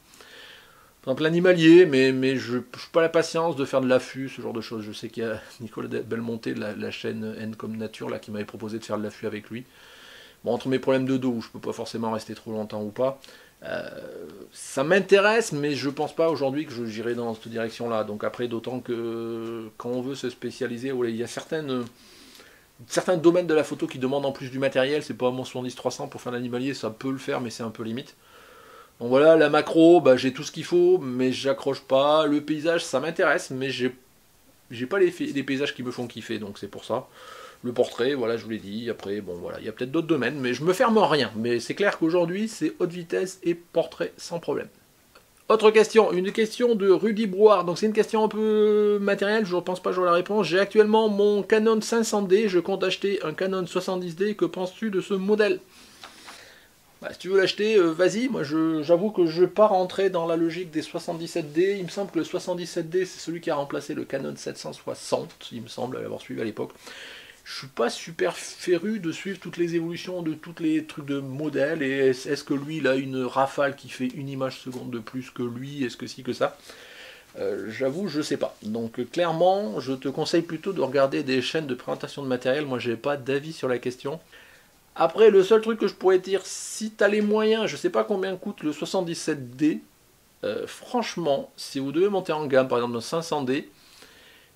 Par exemple l'animalier, mais je n'ai pas la patience de faire de l'affût, ce genre de choses. Je sais qu'il y a Nicolas Belmonté de la chaîne N comme Nature là, qui m'avait proposé de faire de l'affût avec lui. Bon, entre mes problèmes de dos, où je peux pas forcément rester trop longtemps ou pas, Ça m'intéresse, mais je pense pas aujourd'hui que j'irai dans cette direction-là. Donc après, d'autant que quand on veut se spécialiser, il y a certains domaines de la photo qui demandent en plus du matériel. C'est pas mon 70-300 pour faire l'animalier, ça peut le faire, mais c'est un peu limite. Donc voilà, la macro, bah, j'ai tout ce qu'il faut, mais j'accroche pas. Le paysage, ça m'intéresse, mais j'ai pas les paysages qui me font kiffer, donc c'est pour ça. Le portrait, voilà, je vous l'ai dit. Après, bon, voilà, il y a peut-être d'autres domaines, mais je me ferme rien. Mais c'est clair qu'aujourd'hui, c'est haute vitesse et portrait sans problème. Autre question, une question de Rudy Brouard. Donc c'est une question un peu matérielle, je ne pense pas que j'aurai la réponse. J'ai actuellement mon Canon 500D, je compte acheter un Canon 70D. Que penses-tu de ce modèle? Bah, si tu veux l'acheter, vas-y. Moi, j'avoue que je ne vais pas rentrer dans la logique des 77D. Il me semble que le 77D, c'est celui qui a remplacé le Canon 760. Il me semble l'avoir suivi à l'époque. Je suis pas super féru de suivre toutes les évolutions de tous les trucs de modèles. Et est-ce que lui, il a une rafale qui fait une image seconde de plus que lui? Est-ce que si, que ça? J'avoue, je sais pas. Donc clairement, je te conseille plutôt de regarder des chaînes de présentation de matériel. Moi, j'ai pas d'avis sur la question. Après, le seul truc que je pourrais dire, si tu as les moyens, je sais pas combien coûte le 77D. Franchement, si vous devez monter en gamme, par exemple, dans 500D,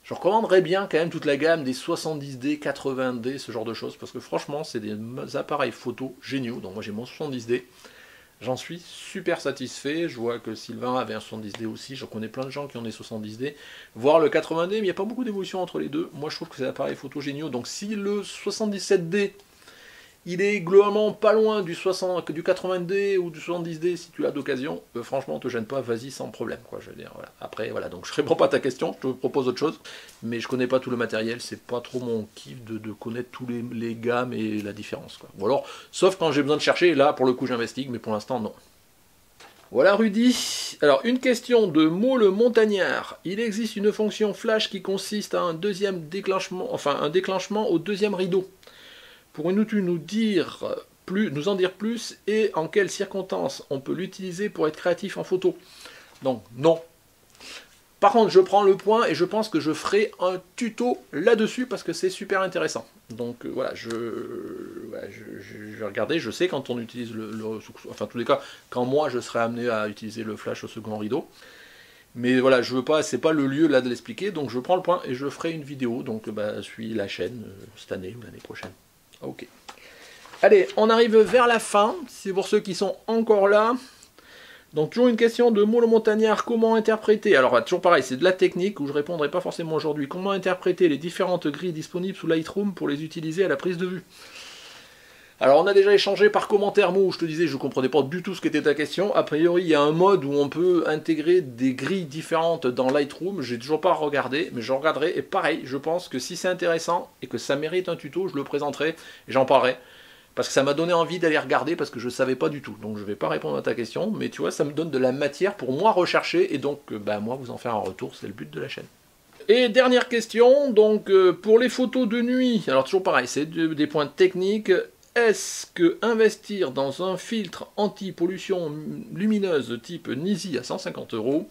je recommanderais bien quand même toute la gamme des 70D, 80D, ce genre de choses, parce que franchement, c'est des appareils photo géniaux. Donc moi j'ai mon 70D, j'en suis super satisfait. Je vois que Sylvain avait un 70D aussi, je connais plein de gens qui ont des 70D, voire le 80D, mais il n'y a pas beaucoup d'évolution entre les deux. Moi je trouve que c'est des appareils photo géniaux. Donc si le 77D, il est globalement pas loin du 80D ou du 70D si tu l'as d'occasion. Franchement, te gêne pas, vas-y sans problème. Quoi, je veux dire, voilà. Après, voilà, donc je réponds pas à ta question, je te propose autre chose. Mais je connais pas tout le matériel, c'est pas trop mon kiff de connaître tous les gammes et la différence. Quoi. Ou alors, sauf quand j'ai besoin de chercher, là pour le coup j'investigue, mais pour l'instant non. Voilà Rudy. Alors une question de Mo le Montagnard. Il existe une fonction flash qui consiste à un deuxième déclenchement, enfin un déclenchement au deuxième rideau. Pourrais-tu nous en dire plus et en quelles circonstances on peut l'utiliser pour être créatif en photo? Donc non. Par contre, je prends le point et je pense que je ferai un tuto là-dessus parce que c'est super intéressant. Donc voilà, je vais regarder, je sais quand on utilise enfin en tous les cas, quand moi je serai amené à utiliser le flash au second rideau. Mais voilà, je veux pas, c'est pas le lieu là de l'expliquer, donc je prends le point et je ferai une vidéo. Donc suis la chaîne cette année ou l'année prochaine. Ok. Allez, on arrive vers la fin, c'est pour ceux qui sont encore là. Donc toujours une question de Mo le Montagnard, comment interpréter, alors toujours pareil, c'est de la technique où je répondrai pas forcément aujourd'hui, comment interpréter les différentes grilles disponibles sous Lightroom pour les utiliser à la prise de vue? Alors on a déjà échangé par commentaire Mo où je te disais je ne comprenais pas du tout ce qu'était ta question. A priori il y a un mode où on peut intégrer des grilles différentes dans Lightroom. J'ai toujours pas regardé, mais je regarderai. Et pareil, je pense que si c'est intéressant et que ça mérite un tuto, je le présenterai et j'en parlerai. Parce que ça m'a donné envie d'aller regarder parce que je ne savais pas du tout. Donc je ne vais pas répondre à ta question, mais tu vois, ça me donne de la matière pour moi rechercher et donc moi vous en faire un retour, c'est le but de la chaîne. Et dernière question, donc pour les photos de nuit, alors toujours pareil, c'est des points techniques. Est-ce que investir dans un filtre anti-pollution lumineuse type Nisi à 150 €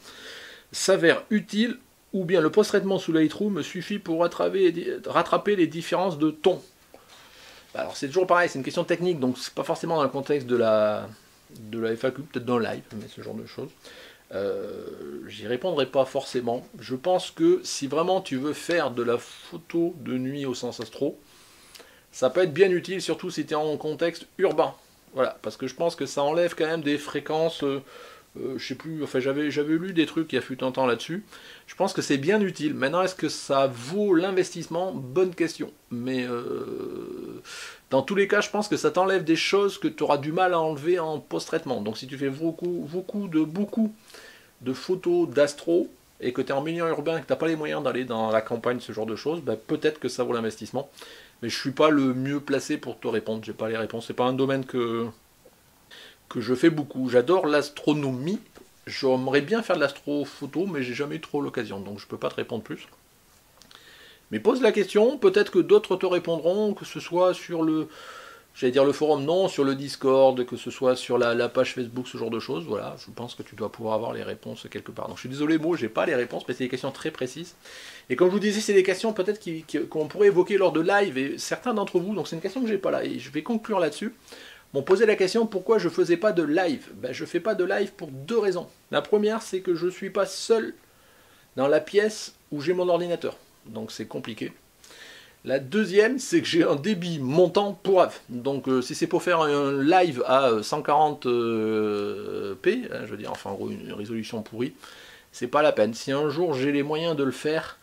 s'avère utile ou bien le post-traitement sous Lightroom suffit pour rattraper les différences de ton? Alors c'est toujours pareil, c'est une question technique, donc c'est pas forcément dans le contexte de la FAQ, peut-être dans le live, mais ce genre de choses. J'y répondrai pas forcément. Je pense que si vraiment tu veux faire de la photo de nuit au sens astro, ça peut être bien utile, surtout si tu es en contexte urbain. Voilà, parce que je pense que ça enlève quand même des fréquences, je sais plus, enfin j'avais lu des trucs il y a fut un temps là-dessus. Je pense que c'est bien utile. Maintenant, est-ce que ça vaut l'investissement? Bonne question. Mais dans tous les cas, je pense que ça t'enlève des choses que tu auras du mal à enlever en post-traitement. Donc si tu fais beaucoup de photos d'astro, et que tu es en milieu urbain et que tu n'as pas les moyens d'aller dans la campagne, ce genre de choses, peut-être que ça vaut l'investissement. Mais je ne suis pas le mieux placé pour te répondre, j'ai pas les réponses. C'est pas un domaine que je fais beaucoup. J'adore l'astronomie, j'aimerais bien faire de l'astrophoto, mais j'ai jamais eu trop l'occasion, donc je peux pas te répondre plus. Mais pose la question, peut-être que d'autres te répondront, que ce soit sur le... J'allais dire le forum, non, sur le Discord, que ce soit sur la page Facebook, ce genre de choses, voilà, je pense que tu dois pouvoir avoir les réponses quelque part. Donc je suis désolé, moi, j'ai pas les réponses, mais c'est des questions très précises. Et comme je vous disais, c'est des questions peut-être qu'on pourrait évoquer lors de live, et certains d'entre vous, donc c'est une question que j'ai pas là, et je vais conclure là-dessus. m'ont posé la question pourquoi je faisais pas de live. Ben, je fais pas de live pour deux raisons. La première, c'est que je suis pas seul dans la pièce où j'ai mon ordinateur. Donc c'est compliqué. La deuxième, c'est que j'ai un débit montant pourrave. Donc si c'est pour faire un live à 140p, je veux dire, enfin en gros une résolution pourrie, c'est pas la peine. Si un jour j'ai les moyens de le faire,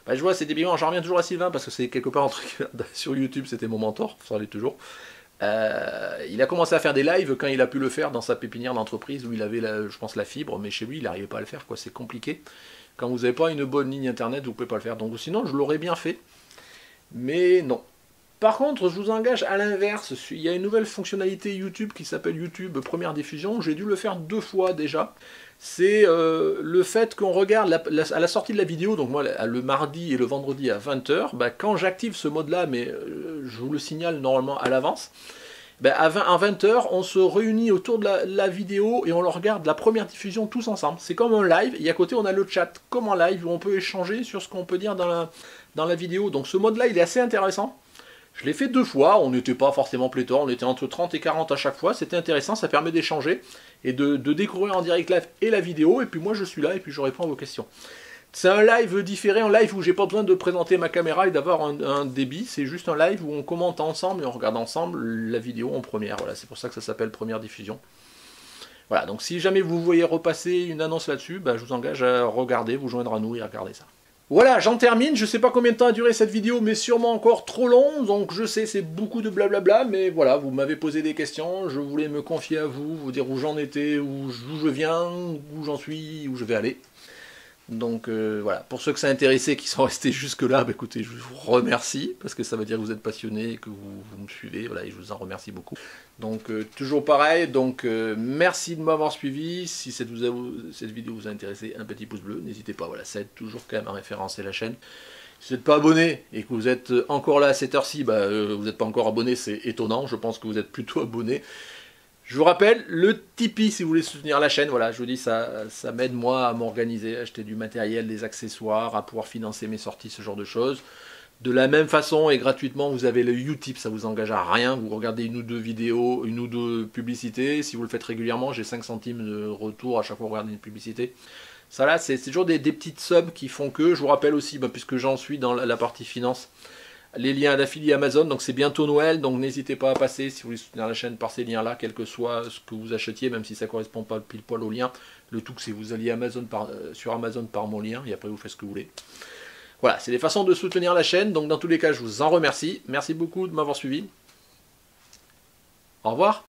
bah, je vois c'est débile, j'en reviens toujours à Sylvain parce que c'est quelque part un truc sur YouTube, c'était mon mentor, ça l'est toujours. Il a commencé à faire des lives quand il a pu le faire dans sa pépinière d'entreprise où il avait, je pense, la fibre, mais chez lui il n'arrivait pas à le faire, quoi. C'est compliqué. Quand vous n'avez pas une bonne ligne internet, vous ne pouvez pas le faire. Donc sinon, je l'aurais bien fait. Mais non. Par contre, je vous engage à l'inverse. Il y a une nouvelle fonctionnalité YouTube qui s'appelle YouTube Première Diffusion. J'ai dû le faire 2 fois déjà. C'est le fait qu'on regarde à la sortie de la vidéo, donc moi le mardi et le vendredi à 20h, bah, quand j'active ce mode-là, mais je vous le signale normalement à l'avance, bah, à 20h, on se réunit autour de la vidéo et on le regarde la première diffusion tous ensemble. C'est comme un live, et à côté on a le chat, comme en live, où on peut échanger sur ce qu'on peut dire dans la vidéo. Donc ce mode-là, il est assez intéressant. Je l'ai fait 2 fois, on n'était pas forcément pléthore, on était entre 30 et 40 à chaque fois, c'était intéressant, ça permet d'échanger et de découvrir en direct live et la vidéo, et puis moi je suis là et puis je réponds à vos questions. C'est un live différé, un live où j'ai pas besoin de présenter ma caméra et d'avoir un débit, c'est juste un live où on commente ensemble et on regarde ensemble la vidéo en première, voilà, c'est pour ça que ça s'appelle Première Diffusion. Voilà, donc si jamais vous voyez repasser une annonce là-dessus, bah, je vous engage à regarder, vous joindre à nous et à regarder ça. Voilà, j'en termine, je sais pas combien de temps a duré cette vidéo, mais sûrement encore trop long, donc je sais, c'est beaucoup de blablabla, mais voilà, vous m'avez posé des questions, je voulais me confier à vous, vous dire où j'en étais, d'où je viens, où j'en suis, où je vais aller. Donc voilà, pour ceux que ça intéressait, qui sont restés jusque là, bah, écoutez, je vous remercie, parce que ça veut dire que vous êtes passionnés et que vous me suivez, voilà, et je vous en remercie beaucoup. Donc toujours pareil, donc merci de m'avoir suivi, si cette vidéo vous a intéressé, un petit pouce bleu, n'hésitez pas, voilà, ça aide toujours quand même à référencer la chaîne. Si vous n'êtes pas abonné et que vous êtes encore là à cette heure-ci, bah, vous n'êtes pas encore abonné, c'est étonnant, je pense que vous êtes plutôt abonné. Je vous rappelle, le Tipeee si vous voulez soutenir la chaîne, voilà, je vous dis, ça m'aide moi à m'organiser, à acheter du matériel, des accessoires, à pouvoir financer mes sorties, ce genre de choses. De la même façon et gratuitement, vous avez le Utip, ça vous engage à rien, vous regardez une ou deux vidéos, une ou deux publicités, si vous le faites régulièrement, j'ai 5 centimes de retour à chaque fois que vous regardez une publicité. Ça là, c'est toujours des petites sommes qui font que, je vous rappelle aussi, bah, puisque j'en suis dans la partie finance, les liens d'affiliés Amazon, donc c'est bientôt Noël, donc n'hésitez pas à passer si vous voulez soutenir la chaîne par ces liens-là, quel que soit ce que vous achetiez, même si ça ne correspond pas pile poil au lien. Le tout c'est que vous alliez Amazon sur Amazon par mon lien, et après vous faites ce que vous voulez. Voilà, c'est des façons de soutenir la chaîne, donc dans tous les cas je vous en remercie. Merci beaucoup de m'avoir suivi. Au revoir.